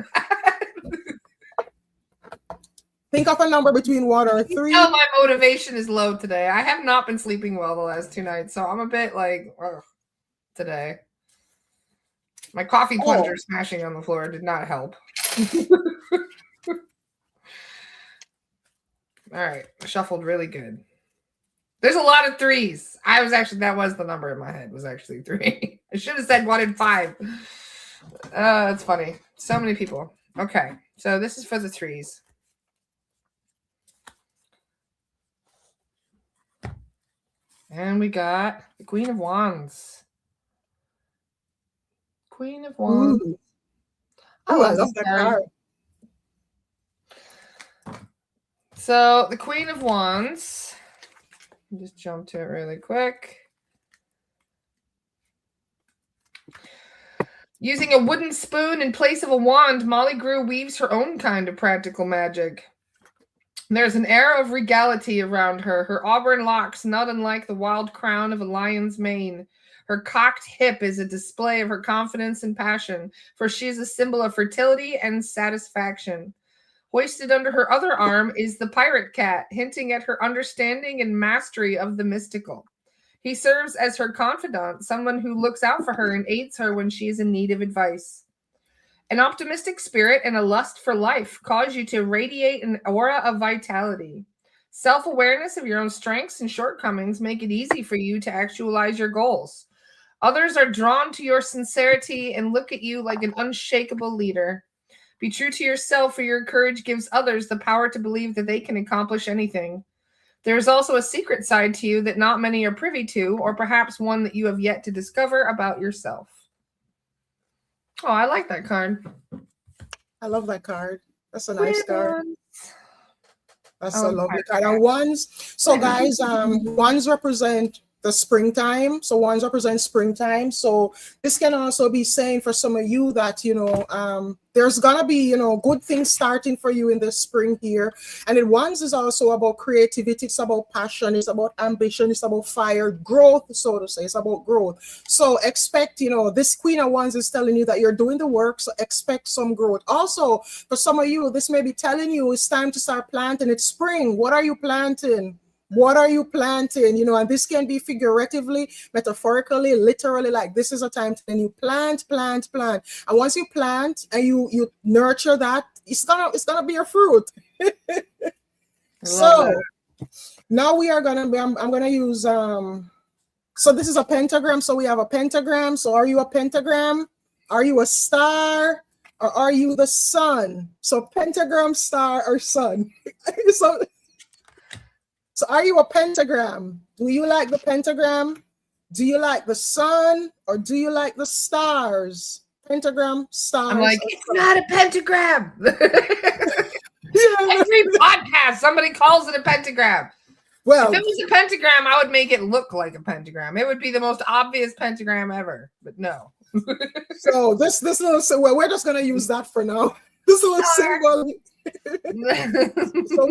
B: Think of a number between 1 or 3.
A: My motivation is low today. I have not been sleeping well the last 2 nights, so I'm a bit like, ugh, today. My coffee plunger smashing on the floor did not help. All right, shuffled really good. There's a lot of 3s. That was the number in my head, was actually 3. I should have said 1 and 5. It's funny. So many people. Okay, so this is for the 3s. And we got the Queen of Wands. Queen of Wands.
B: Ooh. I love that card.
A: So the Queen of Wands. Just jump to it really quick. Using a wooden spoon in place of a wand, Molly Grew weaves her own kind of practical magic. There's an air of regality around her, her auburn locks not unlike the wild crown of a lion's mane. Her cocked hip is a display of her confidence and passion, for she is a symbol of fertility and satisfaction. Hoisted under her other arm is the pirate cat, hinting at her understanding and mastery of the mystical. He serves as her confidant, someone who looks out for her and aids her when she is in need of advice. An optimistic spirit and a lust for life cause you to radiate an aura of vitality. Self-awareness of your own strengths and shortcomings make it easy for you to actualize your goals. Others are drawn to your sincerity and look at you like an unshakable leader. Be true to yourself, for your courage gives others the power to believe that they can accomplish anything. There is also a secret side to you that not many are privy to, or perhaps one that you have yet to discover about yourself. Oh, I like that card.
B: I love that card. That's a nice card. That's
A: Oh,
B: a lovely card. And ones, so guys, ones represent the springtime. So ones represent springtime. So this can also be saying for some of you that, you know, there's gonna be, you know, good things starting for you in the spring here. And then ones is also about creativity. It's about passion. It's about ambition. It's about fire, growth, so to say. It's about growth. So expect, you know, this Queen of Wands is telling you that you're doing the work. So expect some growth. Also, for some of you, this may be telling you it's time to start planting. It's spring. What are you planting? What are you planting? You know, and this can be figuratively, metaphorically, literally, like this is a time to you plant. And once you plant and you nurture that, it's gonna be a fruit. So now we are gonna be, I'm gonna use so this is a pentagram. So we have a pentagram. So are you a pentagram? Are you a star? Or are you the sun? So pentagram, star, or sun. So are you a pentagram? Do you like the pentagram? Do you like the sun? Or do you like the stars? Pentagram, stars.
A: I'm like, it's not a pentagram. Every podcast, somebody calls it a pentagram. Well, if it was a pentagram, I would make it look like a pentagram. It would be the most obvious pentagram ever, but no.
B: So this little, well, we're just gonna use that for now. This little symbol. So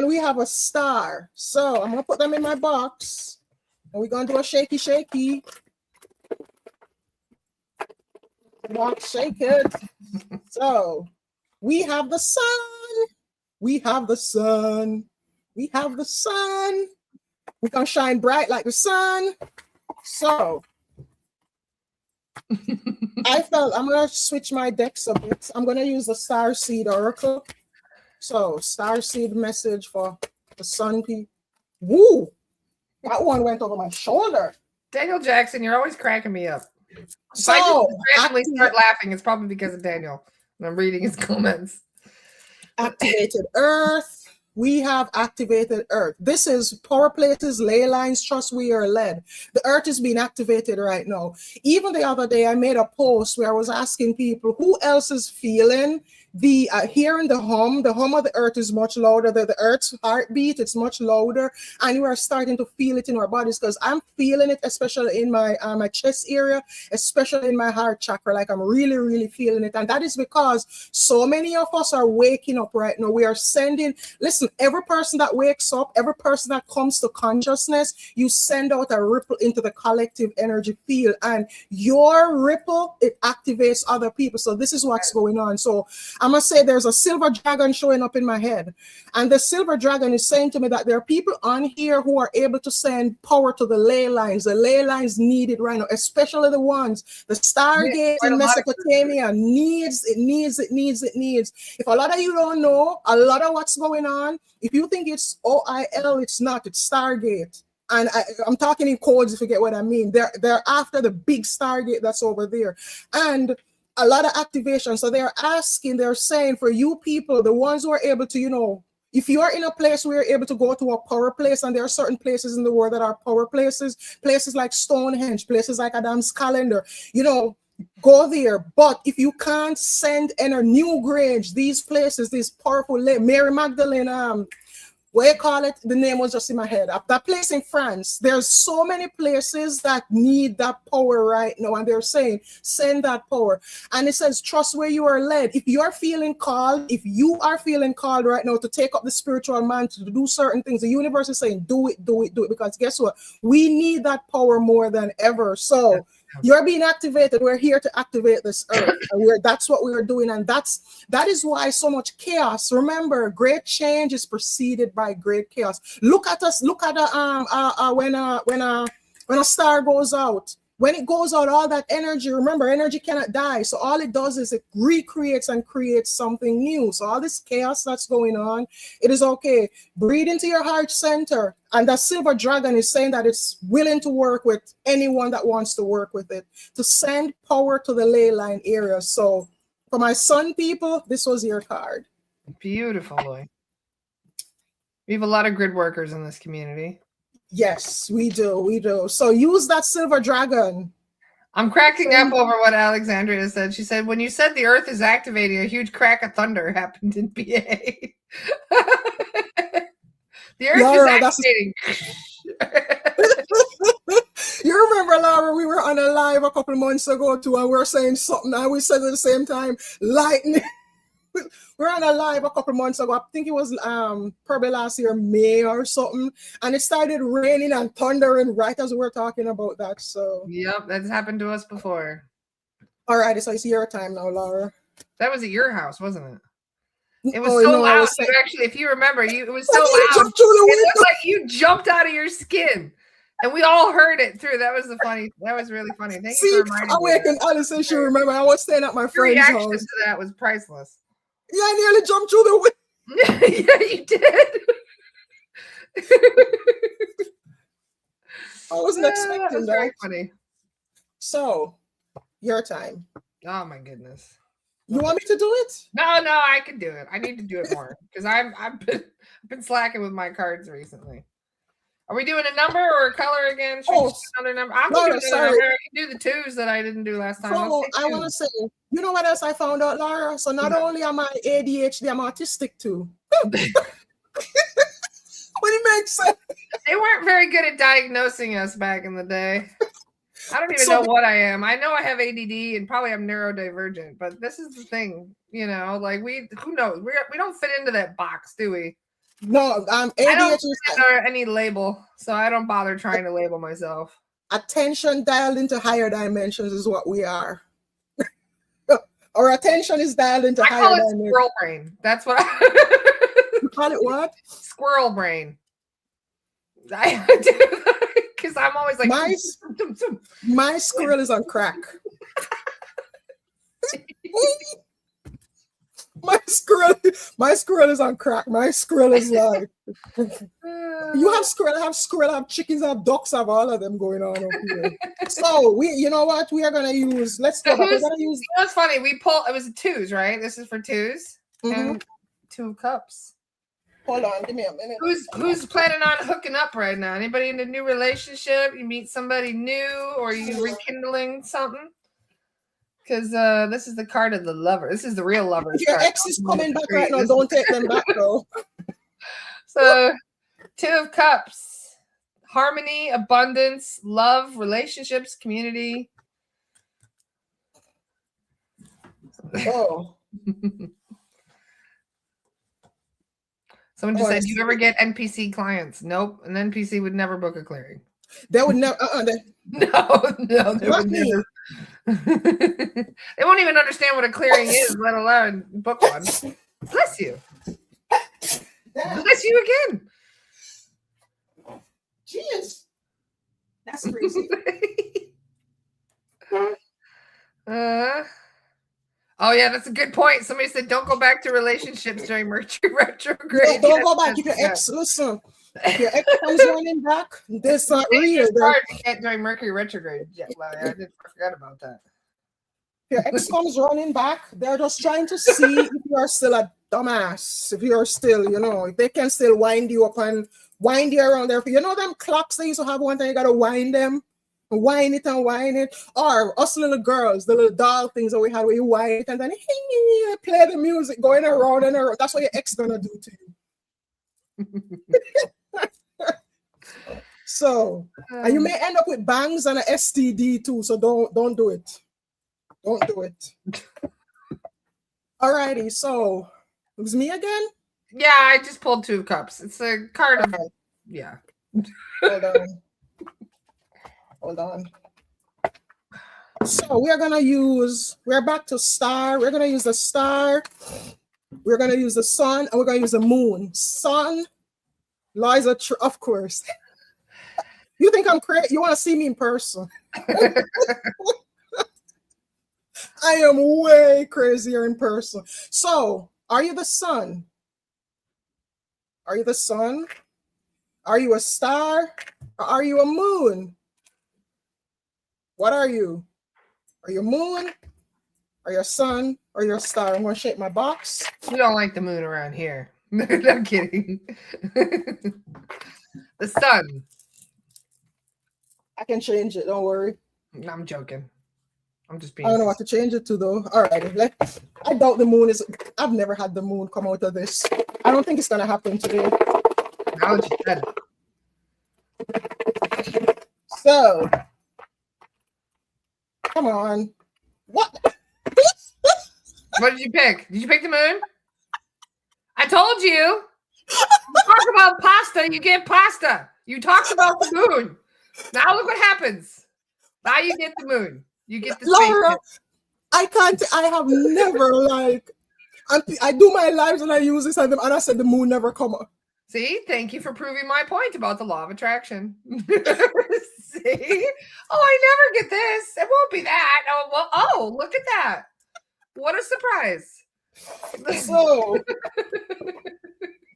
B: we have a star. So I'm gonna put them in my box, and we're gonna do a shaky. Box, shake it. So we have the sun. We have the sun. We have the sun. We're gonna shine bright like the sun. So I felt I'm gonna switch my decks a bit. I'm gonna use the Star Seed Oracle. So Star Seed message for the sun people. Woo! That one went over my shoulder.
A: Daniel Jackson, you're always cracking me up. So I just randomly start laughing. It's probably because of Daniel. And I'm reading his comments.
B: Activated Earth. We have activated Earth. This is power places, ley lines, trust we are led. The Earth is being activated right now. Even the other day, I made a post where I was asking people who else is feeling the hearing the hum of the earth is much louder. The earth's heartbeat, it's much louder, and we are starting to feel it in our bodies, because I'm feeling it, especially in my my chest area, especially in my heart chakra. Like I'm really feeling it, and that is because so many of us are waking up right now. We are sending, listen, every person that wakes up, every person that comes to consciousness, you send out a ripple into the collective energy field, and your ripple, it activates other people. So this is what's going on. So I must say there's a silver dragon showing up in my head. And the silver dragon is saying to me that there are people on here who are able to send power to the ley lines. The ley lines needed right now, especially the ones, the Stargate in Mesopotamia needs. If a lot of you don't know, a lot of what's going on, if you think it's OIL, it's not, it's Stargate. And I'm talking in codes, if you get what I mean. They're after the big Stargate that's over there. And a lot of activation. So they're saying for you people, the ones who are able to, you know, if you are in a place where you're able to go to a power place, and there are certain places in the world that are power places like Stonehenge, places like Adam's Calendar, you know, go there. But if you can't send New Grange, these places, these powerful, Mary Magdalene, what you call it? The name was just in my head. That place in France. There's so many places that need that power right now, and they're saying, send that power. And it says, trust where you are led. If you are feeling called, right now to take up the spiritual mantle, to do certain things, the universe is saying, do it. Because guess what? We need that power more than ever. So you're being activated. We're here to activate this earth. And that's what we are doing. And that is why so much chaos. Remember, great change is preceded by great chaos. Look at us. Look at when a star goes out. when it goes out, all that energy, remember, energy cannot die. So all it does is it recreates and creates something new. So all this chaos that's going on, it is okay. Breathe into your heart center. And that silver dragon is saying that it's willing to work with anyone that wants to work with it, to send power to the ley line area. So for my sun people, this was your card.
A: Beautiful, Loy. We have a lot of grid workers in this community.
B: Yes, we do. We do. So use that silver dragon.
A: I'm cracking up over what Alexandria said. She said, when you said the earth is activating, a huge crack of thunder happened in PA. The earth
B: Laura,
A: is activating.
B: You remember, Laura, we were on a live a couple months ago too, and we were saying something, and we said at the same time, lightning. We're on a live a couple months ago. I think it was probably last year, May or something. And it started raining and thundering right as we were talking about that. So
A: yep, that's happened to us before.
B: All right, so it's your time now, Laura.
A: That was at your house, wasn't it? It was
B: Oh,
A: so
B: no,
A: loud.
B: saying,
A: Actually, if you remember, it was so
B: you
A: loud.
B: jumped through the
A: It
B: window.
A: looked like you jumped out of your skin. And we all heard it through. That was really funny. Thank you for reminding me.
B: I reckon Alison should remember. I was staying at my
A: Your
B: friend's
A: reaction
B: house.
A: to that was priceless.
B: Yeah, I nearly jumped through the window.
A: Yeah, you did.
B: I wasn't expecting
A: that. Was
B: that.
A: very funny.
B: So, your time.
A: Oh my goodness.
B: You want me to do it?
A: No, I can do it. I need to do it more because I've been slacking with my cards recently. Are we doing a number or a color again? Should we do another number? I'm doing another number. I can do the twos that I didn't do last time.
B: So I want to say, you know what else I found out, Laura? So not only am I ADHD, I'm autistic too. What do you make sense?
A: They weren't very good at diagnosing us back in the day. I don't even know what I am. I know I have ADD and probably I'm neurodivergent, but this is the thing, you know, like who knows? We don't fit into that box, do we?
B: No, I'm ADHD.
A: I don't fit into any label, so I don't bother trying to label myself.
B: Attention dialed into higher dimensions is what we are. Our attention is dialed into higher dimensions.
A: Squirrel brain. That's what
B: You call it what?
A: Squirrel brain. I do because I'm always like
B: my squirrel is on crack. My squirrel is on crack. My squirrel is like you have squirrel, have chickens, have ducks, have all of them going on over here. So you know what? We are gonna use. Let's go. We're gonna use.
A: That's funny. We pull. It was twos, right? This is for twos and 2 of cups.
B: Hold on, give me a minute.
A: Who's planning on hooking up right now? Anybody in a new relationship? You meet somebody new, or you rekindling something? Because this is the card of the lover. This is the real lover.
B: Your ex is coming back right now. Don't take them back though.
A: So 2 of cups. Harmony, abundance, love, relationships, community.
B: Oh.
A: Someone just said, "Do you ever get NPC clients?" Nope. An NPC would never book a clearing.
B: They would never.
A: No, they would never. They won't even understand what a clearing is, let alone book one. Bless you. Bless you again.
B: Jeez. That's crazy.
A: Oh yeah, that's a good point. Somebody said don't go back to relationships during Mercury retrograde.
B: No, don't go back. If your ex, listen, if your ex comes running back, that's not real.
A: During Mercury retrograde. Yeah, well, I forgot about that.
B: If your ex comes running back, they're just trying to see if you are still a dumbass. If you are still, you know, if they can still wind you up and wind you around there. You know them clocks they used to have one time, you gotta wind them. Whine it and whine it, or us little girls, the little doll things that we had where you whine it and then play the music going around and around. That's what your ex gonna do to you. So, and you may end up with bangs and an STD too. So don't do it. Don't do it. Alrighty, so it was me again.
A: Yeah, I just pulled 2 of cups. It's a card of yeah.
B: Hold on. So we're back to star. We're gonna use the star. We're gonna use the sun, and we're gonna use the moon. Sun, Liza, of course. You think I'm crazy? You want to see me in person? I am way crazier in person. So, are you the sun? Are you the sun? Are you a star? Or are you a moon? What are you? Are you a moon? Are you a sun? Or you're a star? I'm going to shake my box.
A: We don't like the moon around here. No, I'm kidding. The sun.
B: I can change it. Don't worry.
A: No, I'm joking. I'm just being.
B: I don't know what to change it to, though. All right. I doubt the moon is. I've never had the moon come out of this. I don't think it's going to happen today.
A: Now that you said
B: it. So, come on. What?
A: What did you pick? Did you pick the moon? I told you. You talk about pasta, you get pasta. You talked about the moon. Now look what happens. Now you get the moon. You get the
B: Laura,
A: space.
B: I have never I do my lives and I use this and I said the moon never come up.
A: See, thank you for proving my point about the law of attraction. See? Oh, I never get this. It won't be that. Oh, well, oh, look at that. What a surprise.
B: So,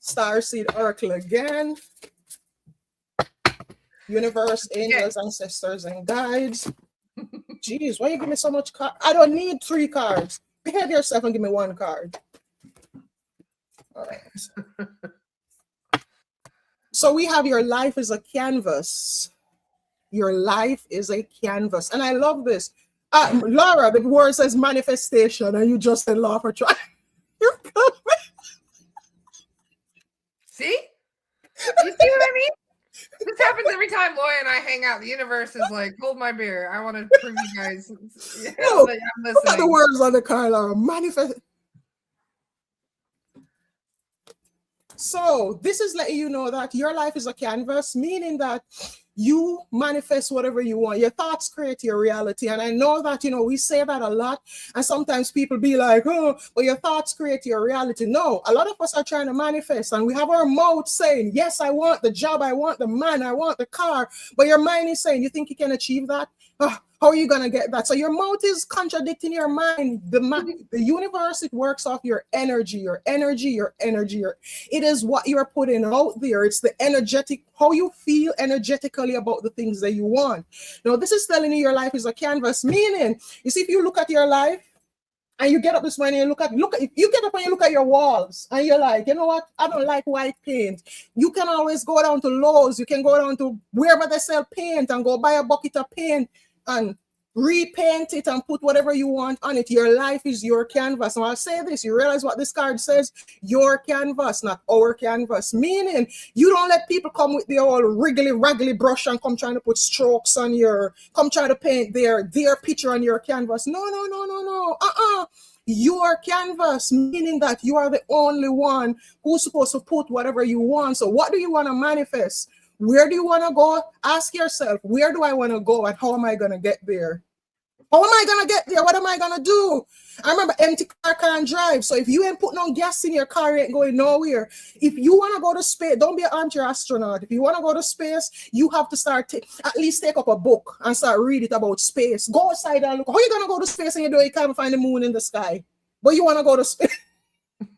B: Starseed Oracle again. Universe, angels, ancestors, and guides. Jeez, why you give me so much cards? I don't need 3 cards. Behave yourself and give me 1 card. All right. So we have your life is a canvas. Your life is a canvas. And I love this. Laura, the word says manifestation, and you just said law of attraction.
A: See? You see what I mean? This happens every time Loy and I hang out. The universe is like, hold my beer. I want to prove you guys.
B: No, that I'm listening. Look at the words on the card, Laura. Manifest. So this is letting you know that your life is a canvas, meaning that you manifest whatever you want. Your thoughts create your reality. And I know that, we say that a lot. And sometimes people be like, oh, well, your thoughts create your reality. No, a lot of us are trying to manifest. And we have our mouth saying, yes, I want the job. I want the man. I want the car. But your mind is saying, you think you can achieve that? How are you going to get that? So your mouth is contradicting your mind. The universe, it works off your energy, your energy, your energy. It is what you're putting out there. It's the energetic, how you feel energetically about the things that you want. Now, this is telling you your life is a canvas, meaning, you see, if you look at your life and you get up this morning and you get up and you look at your walls and you're like, you know what? I don't like white paint. You can always go down to Lowe's. You can go down to wherever they sell paint and go buy a bucket of paint and repaint it and put whatever you want on it. Your life is your canvas. Now I'll say this, you realize what this card says? Your canvas, not our canvas. Meaning you don't let people come with the old wriggly raggly brush and come trying to put strokes on come try to paint their picture on your canvas. No. Your canvas, meaning that you are the only one who's supposed to put whatever you want. So what do you want to manifest? Where do you want to go? Ask yourself, where do I want to go and how am I going to get there? How am I going to get there? What am I going to do? I remember empty car can't drive. So if you ain't putting on gas in your car, you ain't going nowhere. If you want to go to space, don't be an armchair astronaut. If you want to go to space, you have to start, at least take up a book and start reading about space. Go outside and look. How are you going to go to space and you can't find the moon in the sky? But you want to go to space.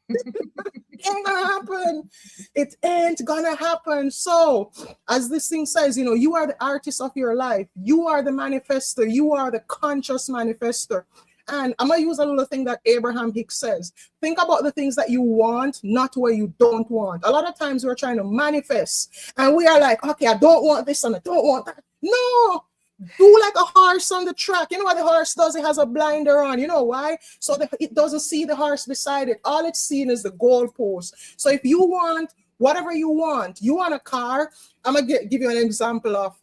B: It ain't gonna happen. It ain't gonna happen. So, as this thing says, you are the artist of your life. You are the manifester. You are the conscious manifester. And I'm gonna use a little thing that Abraham Hicks says. Think about the things that you want, not what you don't want. A lot of times we're trying to manifest, and we are like, okay, I don't want this and I don't want that. No. Do like a horse on the track. You know what the horse does? It has a blinder on. You know why? So that it doesn't see the horse beside it. All it's seeing is the goalpost. So if you want whatever you want a car. I'm going to give you an example of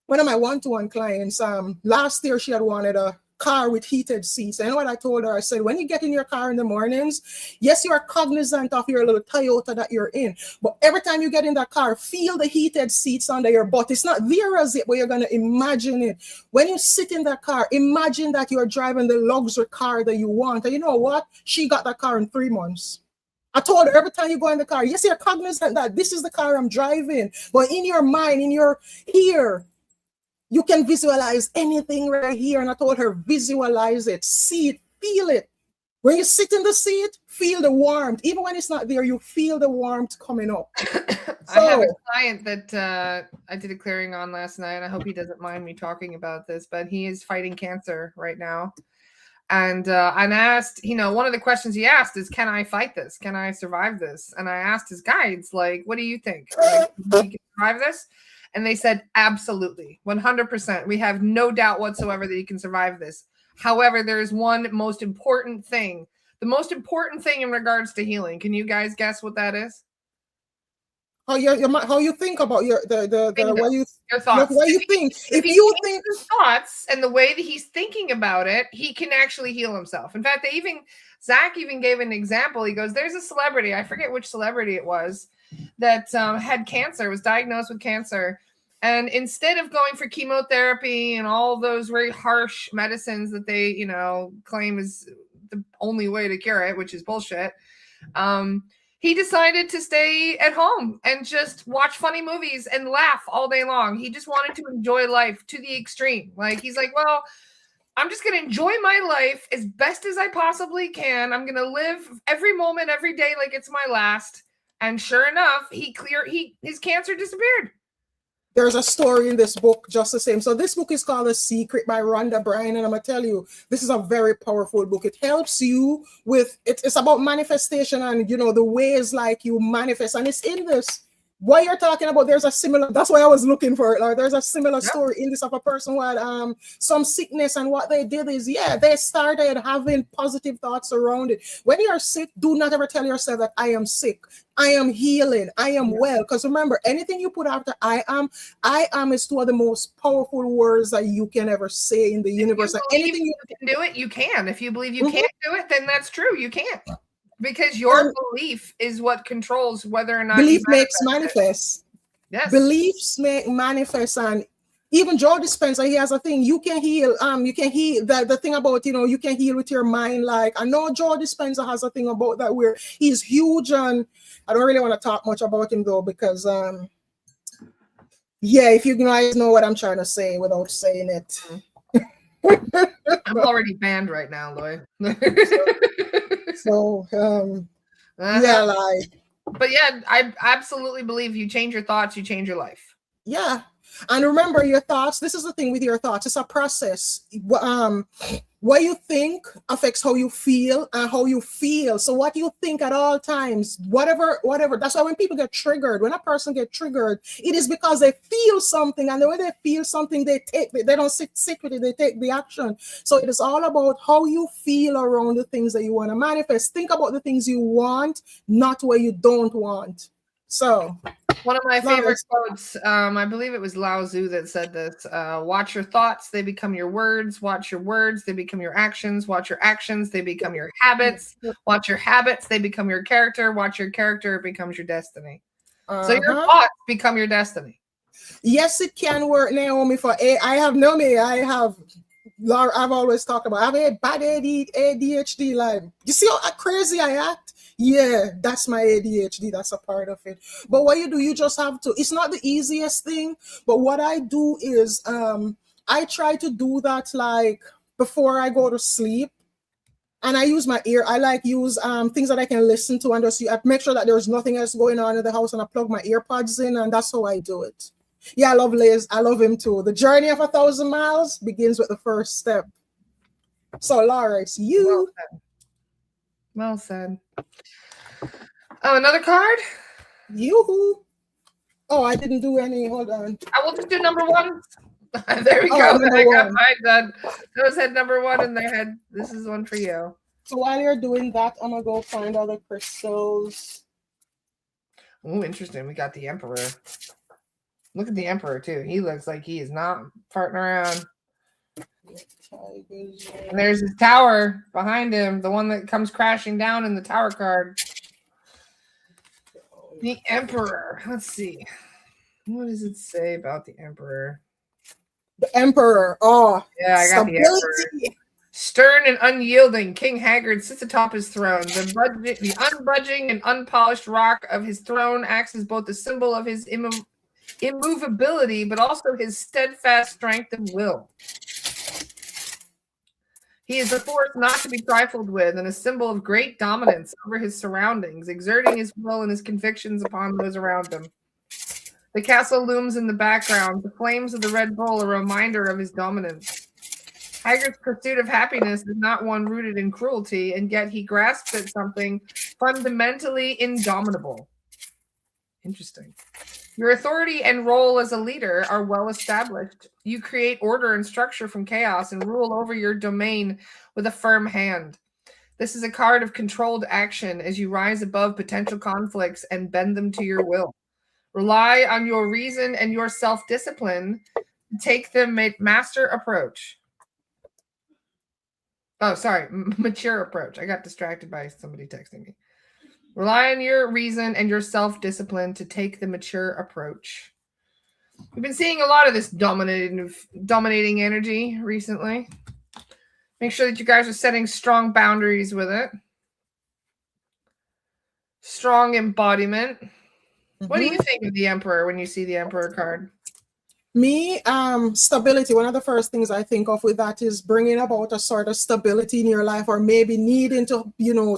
B: one of my one-to-one clients. Last year, she had wanted a car with heated seats. And you know what I told her? I said, when you get in your car in the mornings, yes, you are cognizant of your little Toyota that you're in, but every time you get in that car, feel the heated seats under your butt. It's not there as yet, but you're going to imagine it. When you sit in that car, imagine that you're driving the luxury car that you want. And you know what? She got that car in 3 months. I told her every time you go in the car, yes, you're cognizant that this is the car I'm driving, but in your mind, in your here, you can visualize anything right here. And I told her, visualize it, see it, feel it. When you sit in the seat, feel the warmth. Even when it's not there, you feel the warmth coming up.
A: I have a client that I did a clearing on last night. I hope he doesn't mind me talking about this, but he is fighting cancer right now. And I asked, one of the questions he asked is, can I fight this? Can I survive this? And I asked his guides, like, what do you think? Like, he can survive this? And they said, absolutely, 100%. We have no doubt whatsoever that he can survive this. However, there is one most important thing. The most important thing in regards to healing. Can you guys guess what that is?
B: How you think about your thoughts. What you think.
A: If you think his thoughts and the way that he's thinking about it, he can actually heal himself. In fact, Zach even gave an example. He goes, there's a celebrity, I forget which celebrity it was, that had cancer, was diagnosed with cancer. And instead of going for chemotherapy and all those very harsh medicines that they, claim is the only way to cure it, which is bullshit, he decided to stay at home and just watch funny movies and laugh all day long. He just wanted to enjoy life to the extreme. Like, he's like, well, I'm just going to enjoy my life as best as I possibly can. I'm going to live every moment, every day like it's my last. And sure enough, his cancer disappeared.
B: There's a story in this book just the same. So this book is called The Secret by Rhonda Bryan. And I'm going to tell you, this is a very powerful book. It helps you with, it's about manifestation and, the ways like you manifest. And it's in this. What you're talking about, there's a similar, that's why I was looking for it. Like, there's a similar story in this of a person who had some sickness, and what they did is, they started having positive thoughts around it. When you're sick, do not ever tell yourself that I am sick, I am healing, I am well. Because remember, anything you put after I am is two of the most powerful words that you can ever say in the universe. Anything you
A: can do it, you can. If you believe you can't do it, then that's true. You can't. Because your belief is what controls whether or not
B: belief makes manifest.
A: Yes.
B: Beliefs make manifest. And even Joe Dispenza, he has a thing. You can heal. You can heal. The thing about, you can heal with your mind. Like, I know Joe Dispenza has a thing about that where he's huge, and I don't really want to talk much about him though, because if you guys know what I'm trying to say without saying it.
A: I'm already banned right now, Loy.
B: So, But
A: I absolutely believe you change your thoughts, you change your life.
B: Yeah. And remember, your thoughts, this is the thing with your thoughts, it's a process. What you think affects how you feel, and how you feel. So what you think at all times, whatever. That's why when people get triggered, when a person gets triggered, it is because they feel something, and the way they feel something, they don't sit with it, they take the action. So it is all about how you feel around the things that you want to manifest. Think about the things you want, not what you don't want. So
A: one of my favorite quotes, I believe it was Lao Tzu that said this, watch your thoughts, they become your words. Watch your words, they become your actions. Watch your actions, they become your habits. Watch your habits, they become your character. Watch your character, it becomes your destiny. So your thoughts become your destiny.
B: Yes, it can work, Naomi. I've always talked about, I've had bad ADHD. Like, you see how crazy I act? Yeah, that's my ADHD. That's a part of it. But what you do, you just have to, it's not the easiest thing, but what I do is I try to do that like before I go to sleep. And I use my ear. I use things that I can listen to, and just I make sure that there's nothing else going on in the house, and I plug my earpods in, and that's how I do it. Yeah, I love Liz. I love him too. The journey of 1,000 miles begins with the first step. So, Laura, it's you.
A: Well said. Oh, another card?
B: Yoo-hoo. Oh, I didn't do any. Hold on.
A: I will just do number one. There we go. I got mine done. Those had number one in their head. This is one for you.
B: So while you're doing that, I'm going to go find other crystals.
A: Oh, interesting. We got the Emperor. Look at the Emperor, too. He looks like he is not farting around. And there's his tower behind him, the one that comes crashing down in the tower card. The Emperor. Let's see. What does it say about the Emperor?
B: The Emperor. Oh,
A: yeah, I got the Emperor. Stern and unyielding, King Haggard sits atop his throne. The unbudging and unpolished rock of his throne acts as both a symbol of his immovability, but also his steadfast strength of will. He is a force not to be trifled with and a symbol of great dominance over his surroundings, exerting his will and his convictions upon those around him. The castle looms in the background. The flames of the Red Bull are a reminder of his dominance. Haggard's pursuit of happiness is not one rooted in cruelty, and yet he grasps at something fundamentally indomitable. Interesting. Your authority and role as a leader are well established. You create order and structure from chaos and rule over your domain with a firm hand. This is a card of controlled action as you rise above potential conflicts and bend them to your will. Rely on your reason and your self-discipline to take the master approach. Oh, sorry, mature approach. I got distracted by somebody texting me. Rely on your reason and your self-discipline to take the mature approach. We've been seeing a lot of this dominating energy recently. Make sure that you guys are setting strong boundaries with it. Strong embodiment. Mm-hmm. What do you think of the Emperor when you see the Emperor card?
B: Me, stability. One of the first things I think of with that is bringing about a sort of stability in your life, or maybe needing to,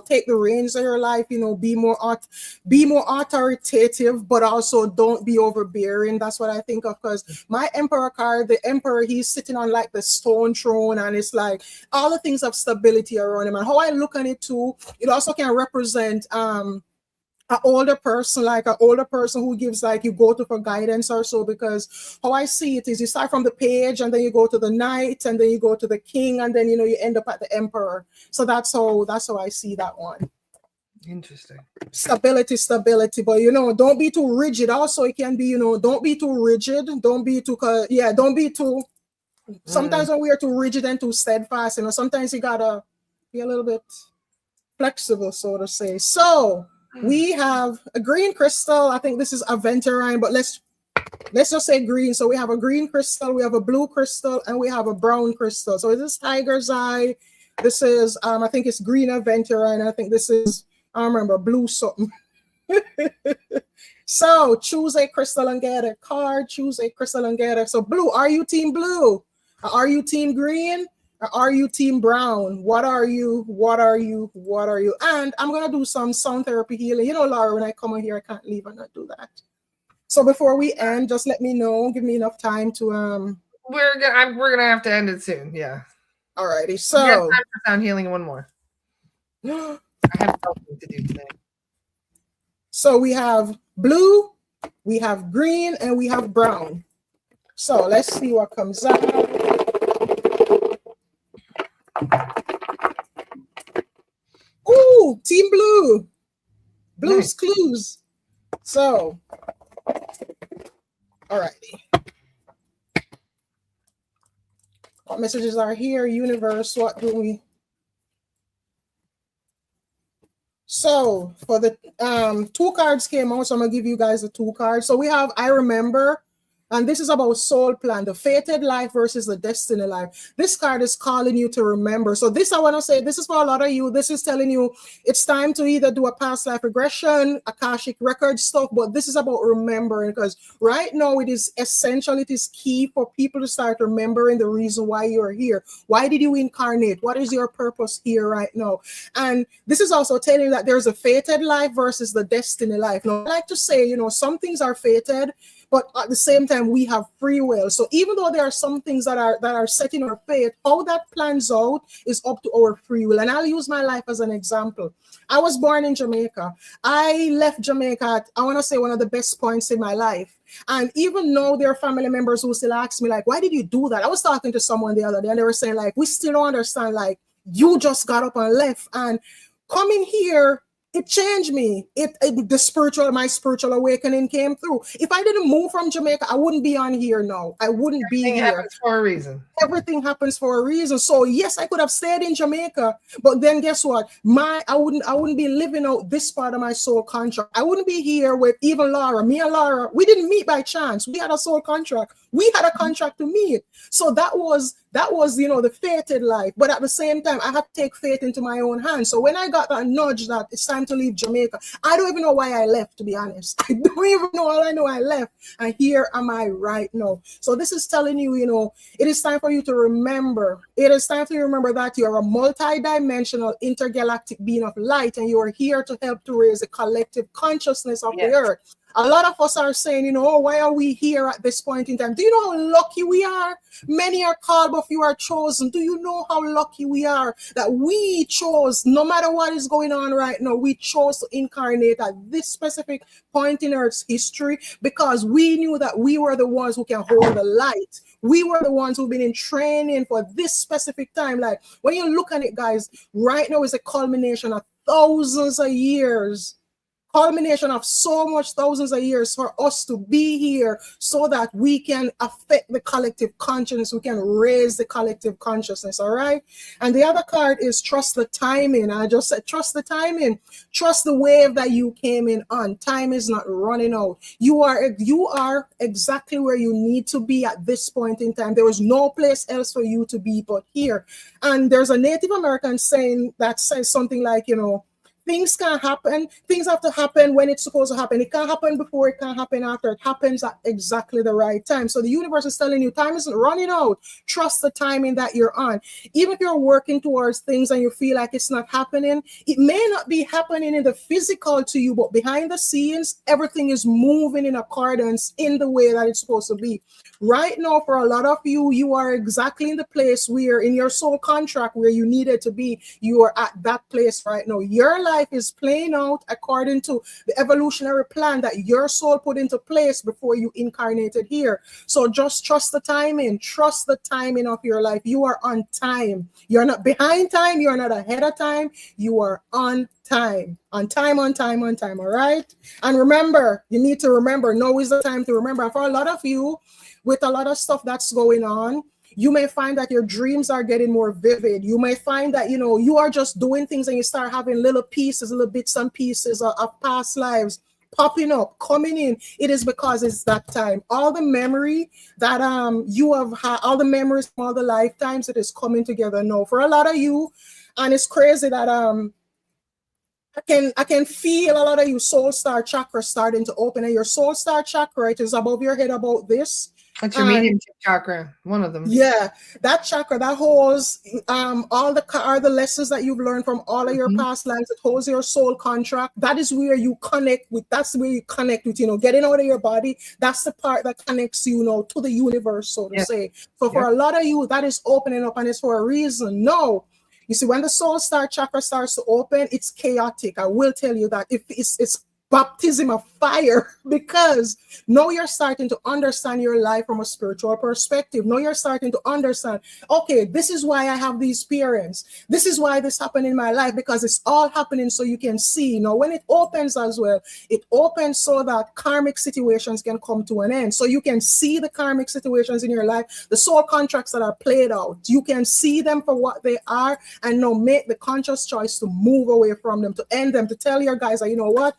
B: take the reins of your life, be more authoritative, but also don't be overbearing. That's what I think of, because my Emperor card, the Emperor, he's sitting on like the stone throne, and it's like all the things of stability around him. And how I look at it too, it also can represent an older person who gives, like, you go to for guidance or so, because how I see it is you start from the page and then you go to the knight and then you go to the king and then you end up at the emperor. So that's how I see that one.
A: Interesting.
B: Stability, but don't be too rigid. Also, it can be, don't be too rigid, don't be too sometimes when we are too rigid and too steadfast, sometimes you gotta be a little bit flexible, so to say. So we have a green crystal. I think this is aventurine, but let's just say green. So we have a green crystal, we have a blue crystal, and we have a brown crystal. So this is tiger's eye. This is I think it's green aventurine. I think this is, I don't remember, blue something. So choose a crystal and get a card. Choose a crystal and get it. So blue, are you team blue? Are you team green? Are you team brown? What are you? And I'm gonna do some sound therapy healing. Laura, when I come on here, I can't leave and not do that. So before we end, just let me know. Give me enough time to
A: We're gonna have to end it soon. Yeah.
B: Alrighty. So
A: we have time for sound healing. One more. I have something to do today.
B: So we have blue, we have green, and we have brown. So let's see what comes up. Ooh, team blue. Blue's nice. Clues. So, alrighty. What messages are here? Universe, what do we? So for the 2 cards came out, so I'm gonna give you guys the 2 cards. So we have I Remember. And this is about soul plan, the fated life versus the destiny life. This card is calling you to remember. So this, I want to say, this is for a lot of you. This is telling you it's time to either do a past life regression, Akashic record stuff, but this is about remembering, because right now it is essential, it is key for people to start remembering the reason why you're here. Why did you incarnate? What is your purpose here right now? And this is also telling you that there's a fated life versus the destiny life. Now, I like to say, some things are fated, but at the same time, we have free will. So even though there are some things that are set in our fate, how that plans out is up to our free will. And I'll use my life as an example. I was born in Jamaica. I left Jamaica at, I want to say, one of the best points in my life. And even though there are family members who still ask me, like, why did you do that? I was talking to someone the other day and they were saying, like, we still don't understand, like, you just got up and left. And coming here, it changed me. My spiritual awakening came through. If I didn't move from Jamaica, I wouldn't be on here now. I wouldn't be here.
A: Everything happens for a reason.
B: Everything happens for a reason. So yes, I could have stayed in Jamaica, but then guess what? I wouldn't be living out this part of my soul contract. I wouldn't be here with even Laura. Me and Laura, we didn't meet by chance. We had a soul contract. We had a contract to meet. So that was That was, the fated life. But at the same time, I had to take fate into my own hands. So when I got that nudge that it's time to leave Jamaica, I don't even know why I left, to be honest. I don't even know. All I know, I left. And here am I right now. So this is telling you, it is time for you to remember. It is time for you to remember that you are a multi-dimensional intergalactic being of light, and you are here to help to raise the collective consciousness of the earth. A lot of us are saying, oh, why are we here at this point in time? Do you know how lucky we are? Many are called, but few are chosen. Do you know how lucky we are that we chose, no matter what is going on right now, we chose to incarnate at this specific point in Earth's history because we knew that we were the ones who can hold the light. We were the ones who've been in training for this specific time. Like when you look at it, guys, right now is a culmination of thousands of years. Culmination of so much thousands of years for us to be here so that we can affect the collective consciousness, we can raise the collective consciousness, all right? And the other card is trust the timing. I just said trust the timing. Trust the wave that you came in on. Time is not running out. You are exactly where you need to be at this point in time. There is no place else for you to be but here. And there's a Native American saying that says something like, things can happen. Things have to happen when it's supposed to happen. It can't happen before. It can't happen after. It happens at exactly the right time. So the universe is telling you time isn't running out. Trust the timing that you're on. Even if you're working towards things and you feel like it's not happening, it may not be happening in the physical to you, but behind the scenes, everything is moving in accordance in the way that it's supposed to be. Right now, for a lot of you, you are exactly in the place where in your soul contract where you needed to be. You are at that place right now. Your life is playing out according to the evolutionary plan that your soul put into place before you incarnated here. So just trust the timing. Trust the timing of your life. You are on time. You're not behind time. You're not ahead of time. You are on time. On time, on time, on time. All right? And remember, you need to remember, now is the time to remember. And for a lot of you, with a lot of stuff that's going on, you may find that your dreams are getting more vivid. You may find that, you are just doing things and you start having little pieces, little bits and pieces of past lives popping up, coming in. It is because it's that time. All the memory that you have had, all the memories from all the lifetimes, it is coming together now. For a lot of you, and it's crazy that I can feel a lot of you soul star chakra starting to open, and your soul star chakra, it is above your head about this.
A: That's your mediumship chakra, one of them.
B: Yeah, that chakra that holds all the lessons that you've learned from all of your past lives. It holds your soul contract. That is where you connect with. That's where you connect with. Getting out of your body. That's the part that connects you, to the universe, so to say. So for a lot of you, that is opening up, and it's for a reason. No. You see, when the soul star chakra starts to open, it's chaotic. I will tell you that. If it's baptism of fire, because now you're starting to understand your life from a spiritual perspective. Now you're starting to understand, okay, this is why I have these parents. This is why this happened in my life, because it's all happening so you can see. Now, when it opens as well, it opens so that karmic situations can come to an end. So you can see the karmic situations in your life, the soul contracts that are played out. You can see them for what they are, and now make the conscious choice to move away from them, to end them, to tell your guys that, you know what?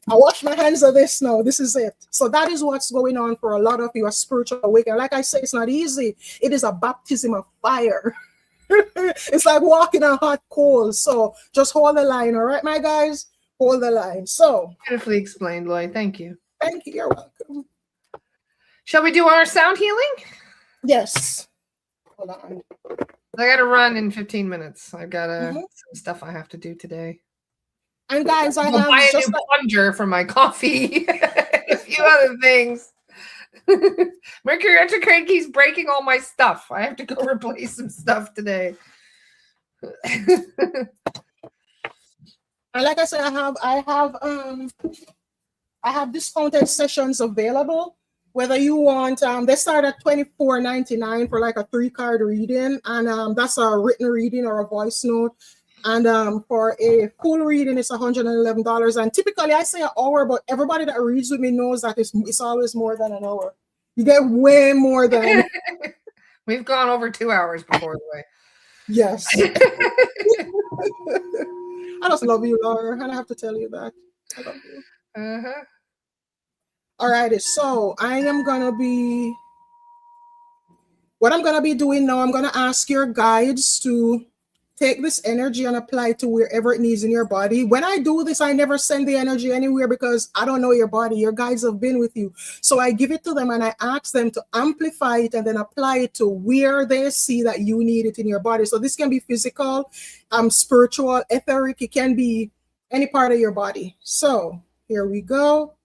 B: I wash my hands of this now. This is it. So that is what's going on for a lot of you, a spiritual awakening. Like I say, it's not easy. It is a baptism of fire. It's like walking on hot coals. So just hold the line, all right, my guys? Hold the line. So
A: beautifully explained, Loy. Thank you.
B: Thank you. You're welcome.
A: Shall we do our sound healing?
B: Yes. Hold on.
A: I got to run in 15 minutes. I've got some stuff I have to do today.
B: And guys, I have
A: buy a new plunger for my coffee. A few other things. Mercury retrograde keeps breaking all my stuff. I have to go replace some stuff today.
B: And like I said, I have discounted sessions available. Whether you want, they start at $24.99 for like a 3-card reading, and that's a written reading or a voice note. And for a full reading, it's $111. And typically, I say an hour, but everybody that reads with me knows that it's always more than an hour. You get way more than.
A: We've gone over 2 hours before the way.
B: Yes. I just love you, Laura, and I have to tell you that. I love you. All righty, so I am gonna be What I'm going to be doing now, I'm going to ask your guides to take this energy and apply it to wherever it needs in your body. When I do this, I never send the energy anywhere because I don't know your body. Your guides have been with you. So I give it to them and I ask them to amplify it and then apply it to where they see that you need it in your body. So this can be physical, spiritual, etheric. It can be any part of your body. So here we go.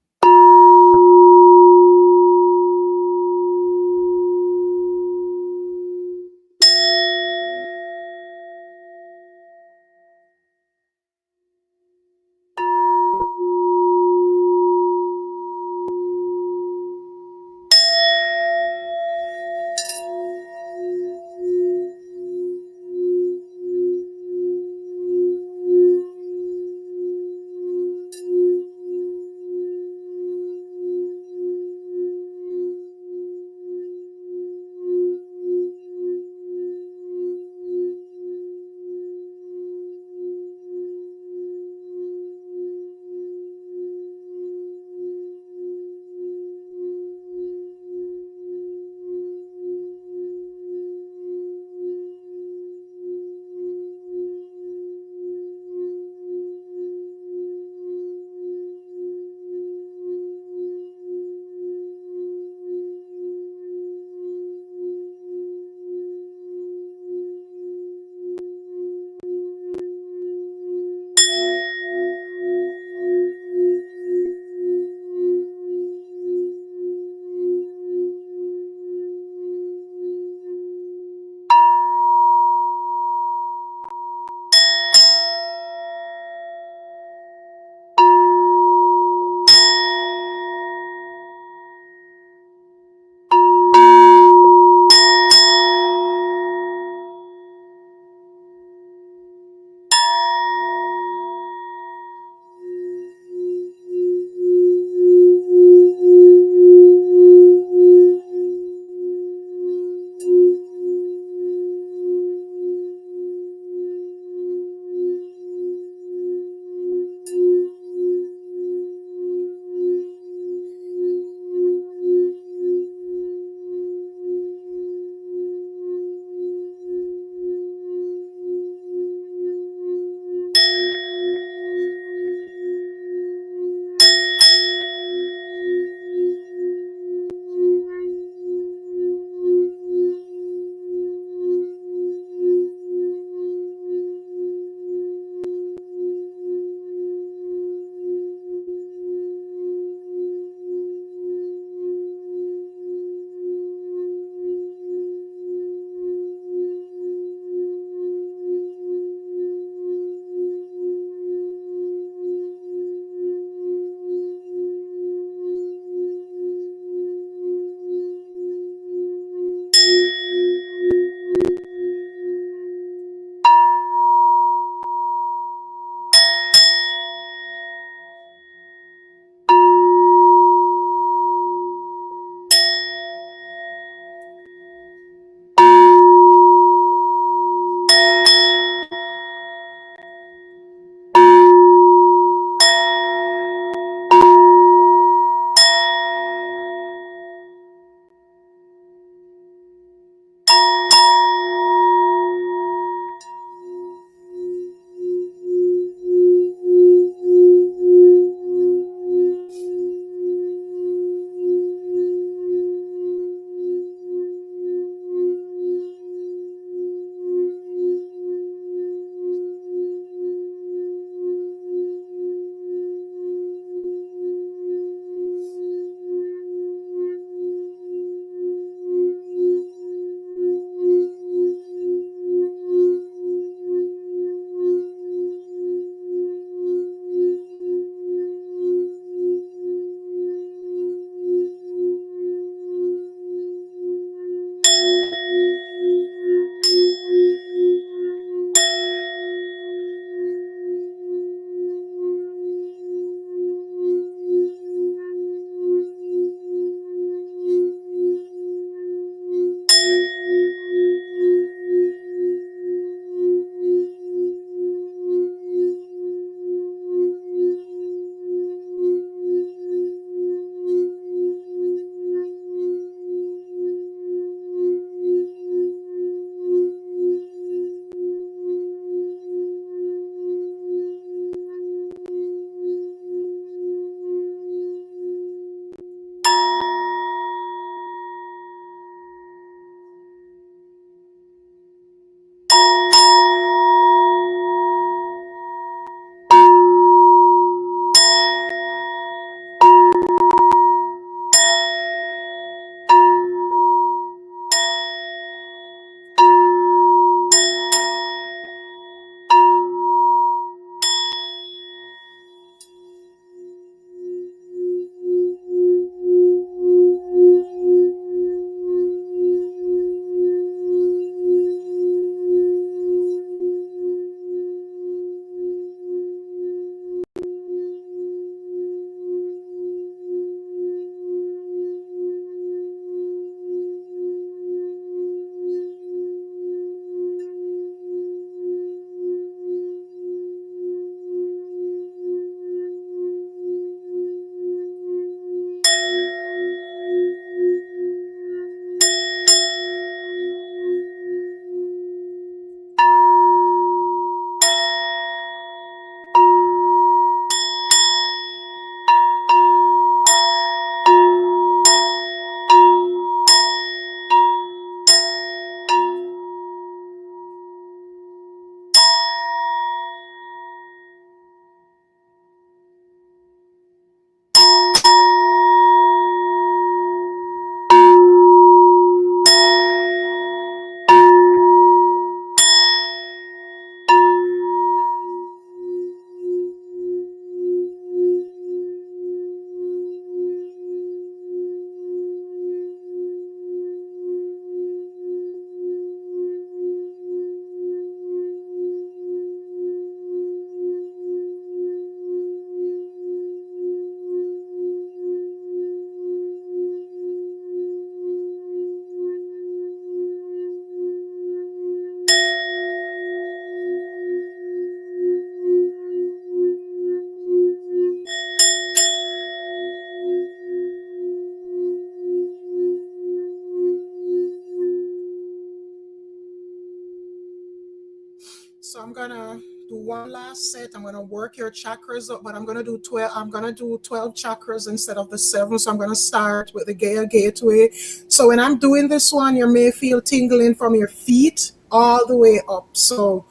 B: So I'm gonna do one last set. I'm gonna work your chakras up, but I'm gonna do 12. I'm gonna do 12 chakras instead of the 7. So I'm gonna start with the Gaia Gateway. So when I'm doing this one, you may feel tingling from your feet all the way up. So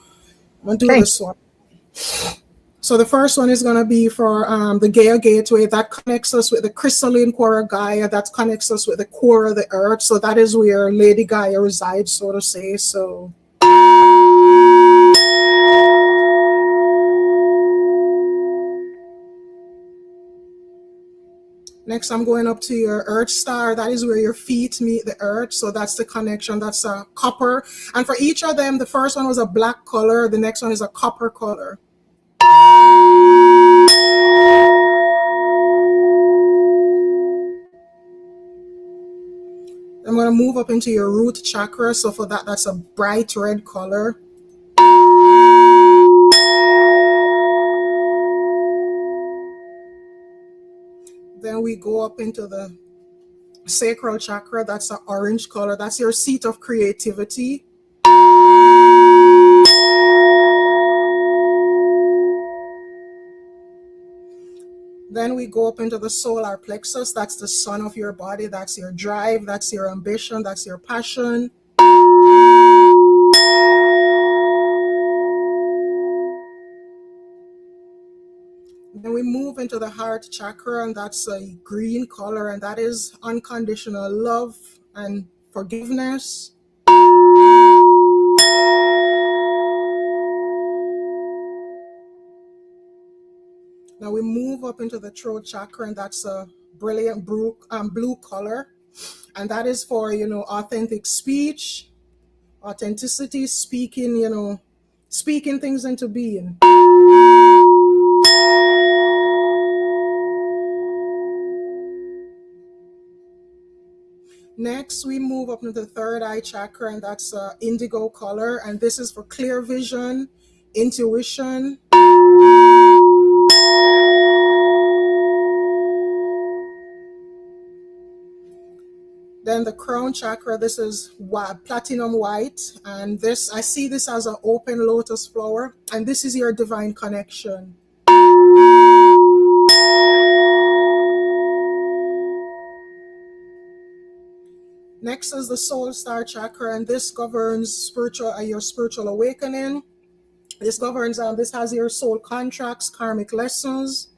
B: I'm gonna do this one. So the first one is going to be for the Gaia Gateway. That connects us with the crystalline core of Gaia. That connects us with the core of the earth. So that is where Lady Gaia resides, so to say. So next, I'm going up to your Earth Star. That is where your feet meet the earth. So that's the connection. That's a copper. And for each of them, the first one was a black color. The next one is a copper color. I'm going to move up into your root chakra. So for that, that's a bright red color. Then we go up into the sacral chakra. That's an orange color. That's your seat of creativity. Then we go up into the solar plexus. That's the sun of your body. That's your drive. That's your ambition. That's your passion. Then we move into the heart chakra, and that's a green color, and that is unconditional love and forgiveness. Now we move up into the throat chakra, and that's a brilliant blue color. And that is for, authentic speech, authenticity, speaking, speaking things into being. Next, we move up into the third eye chakra, and that's indigo color. And this is for clear vision, intuition. Then the crown chakra, this is platinum white. And this, I see this as an open lotus flower. And this is your divine connection. Next is the soul star chakra, and this governs your spiritual awakening. This governs, this has your soul contracts, karmic lessons.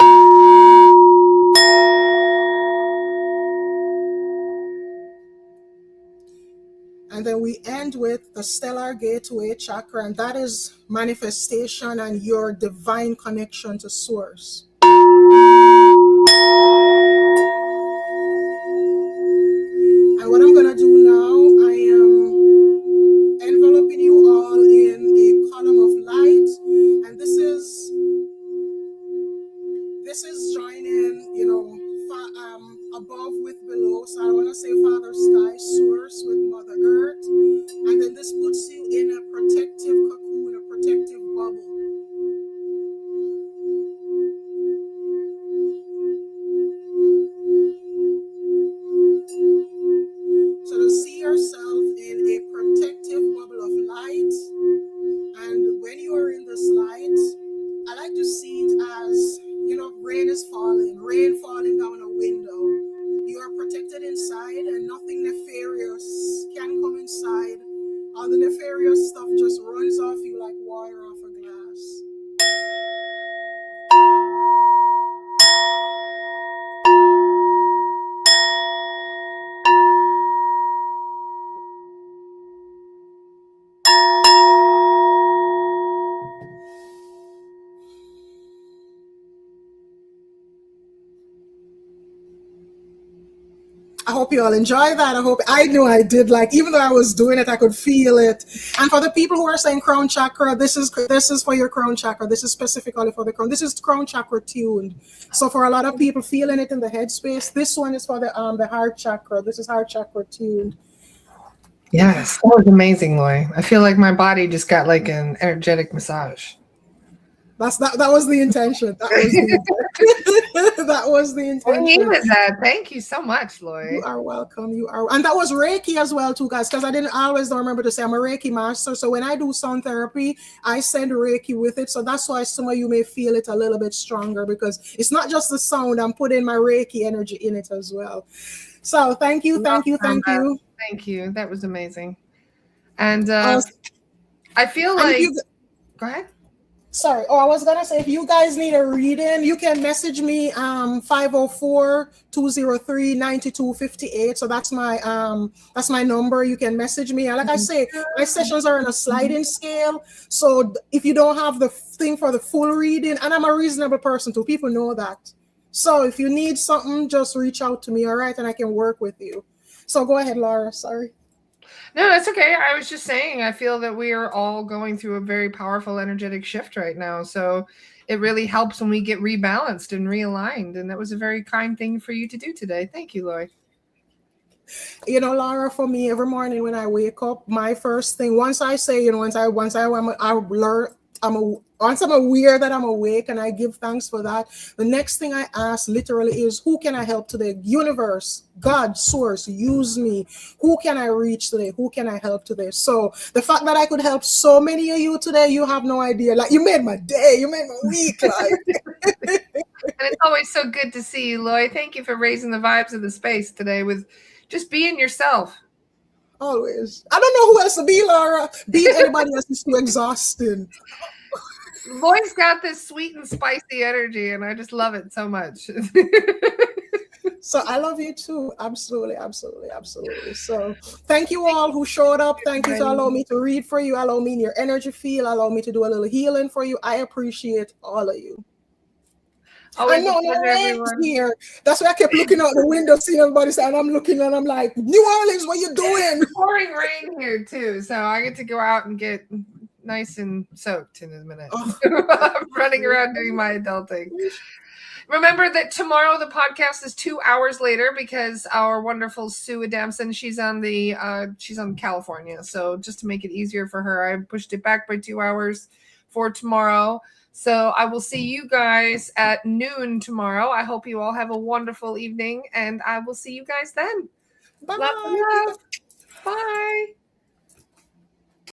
B: And then we end with the stellar gateway chakra, and that is manifestation and your divine connection to source. And what I'm going to do now, I am enveloping you all in a column of light. And this is joining, above with below. So I want to say Father Sky, Source with Mother Earth. And then this puts you in a protective cocoon, a protective bubble. So to see yourself in a protective bubble of light, and when you are in this light, I like to see it as, rain is falling, rain falling down a window. You are protected inside, and nothing nefarious can come inside. All the nefarious stuff just runs off you like water off a glass. I hope you all enjoy that. I knew I did. Like, even though I was doing it, I could feel it. And for the people who are saying crown chakra, this is for your crown chakra. This is specifically for the crown. This is crown chakra tuned. So for a lot of people feeling it in the headspace, this one is for the heart chakra. This is heart chakra tuned.
A: Yes, that was amazing, Loy. I feel like my body just got like an energetic massage.
B: That was the intention. That was the intention. That was the
A: We
B: intention.
A: needed that. Thank you so much, Loy.
B: You are welcome. You are, and that was Reiki as well, too, guys. Because I always don't remember to say I'm a Reiki master. So when I do sound therapy, I send Reiki with it. So that's why some of you may feel it a little bit stronger, because it's not just the sound. I'm putting my Reiki energy in it as well. So thank you.
A: Thank you. That was amazing. And I feel like. Go ahead.
B: Sorry. Oh, I was gonna say, if you guys need a reading, you can message me 504-203-9258. So that's my number. You can message me. And like I say, my sessions are on a sliding scale. So if you don't have the thing for the full reading, and I'm a reasonable person too, people know that. So if you need something, just reach out to me, all right? And I can work with you. So go ahead, Laura. Sorry.
A: No, that's okay. I was just saying, I feel that we are all going through a very powerful energetic shift right now. So it really helps when we get rebalanced and realigned. And that was a very kind thing for you to do today. Thank you, Loy.
B: You know, Laura, for me, every morning when I wake up, my first thing, once I say, you know, once I'm aware that I'm awake and I give thanks for that, the next thing I ask literally is, who can I help today? Universe, God, source, use me. Who can I reach today? Who can I help today? So the fact that I could help so many of you today, you have no idea. Like, you made my day, you made my week. Like.
A: And it's always so good to see you, Loy. Thank you for raising the vibes of the space today with just being yourself.
B: Always. I don't know who else to be, Laura. Being anybody else is too exhausting.
A: Loy's got this sweet and spicy energy, and I just love it so much.
B: So I love you too. Absolutely, absolutely, absolutely. So thank you all who showed up. Thank you to allow me to read for you, allow me in your energy field, allow me to do a little healing for you. I appreciate all of you. I know no rain's here. That's why I kept looking out the window, seeing everybody saying, I'm looking and I'm like, New Orleans, what you doing?
A: It's pouring rain here too, so I get to go out and get nice and soaked in a minute. Oh. I'm running around doing my adulting. Remember that tomorrow the podcast is 2 hours later because our wonderful Sue Adamson, she's on California. So just to make it easier for her, I pushed it back by 2 hours for tomorrow. So I will see you guys at noon tomorrow. I hope you all have a wonderful evening, and I will see you guys then.
B: Bye.
A: Love. Bye.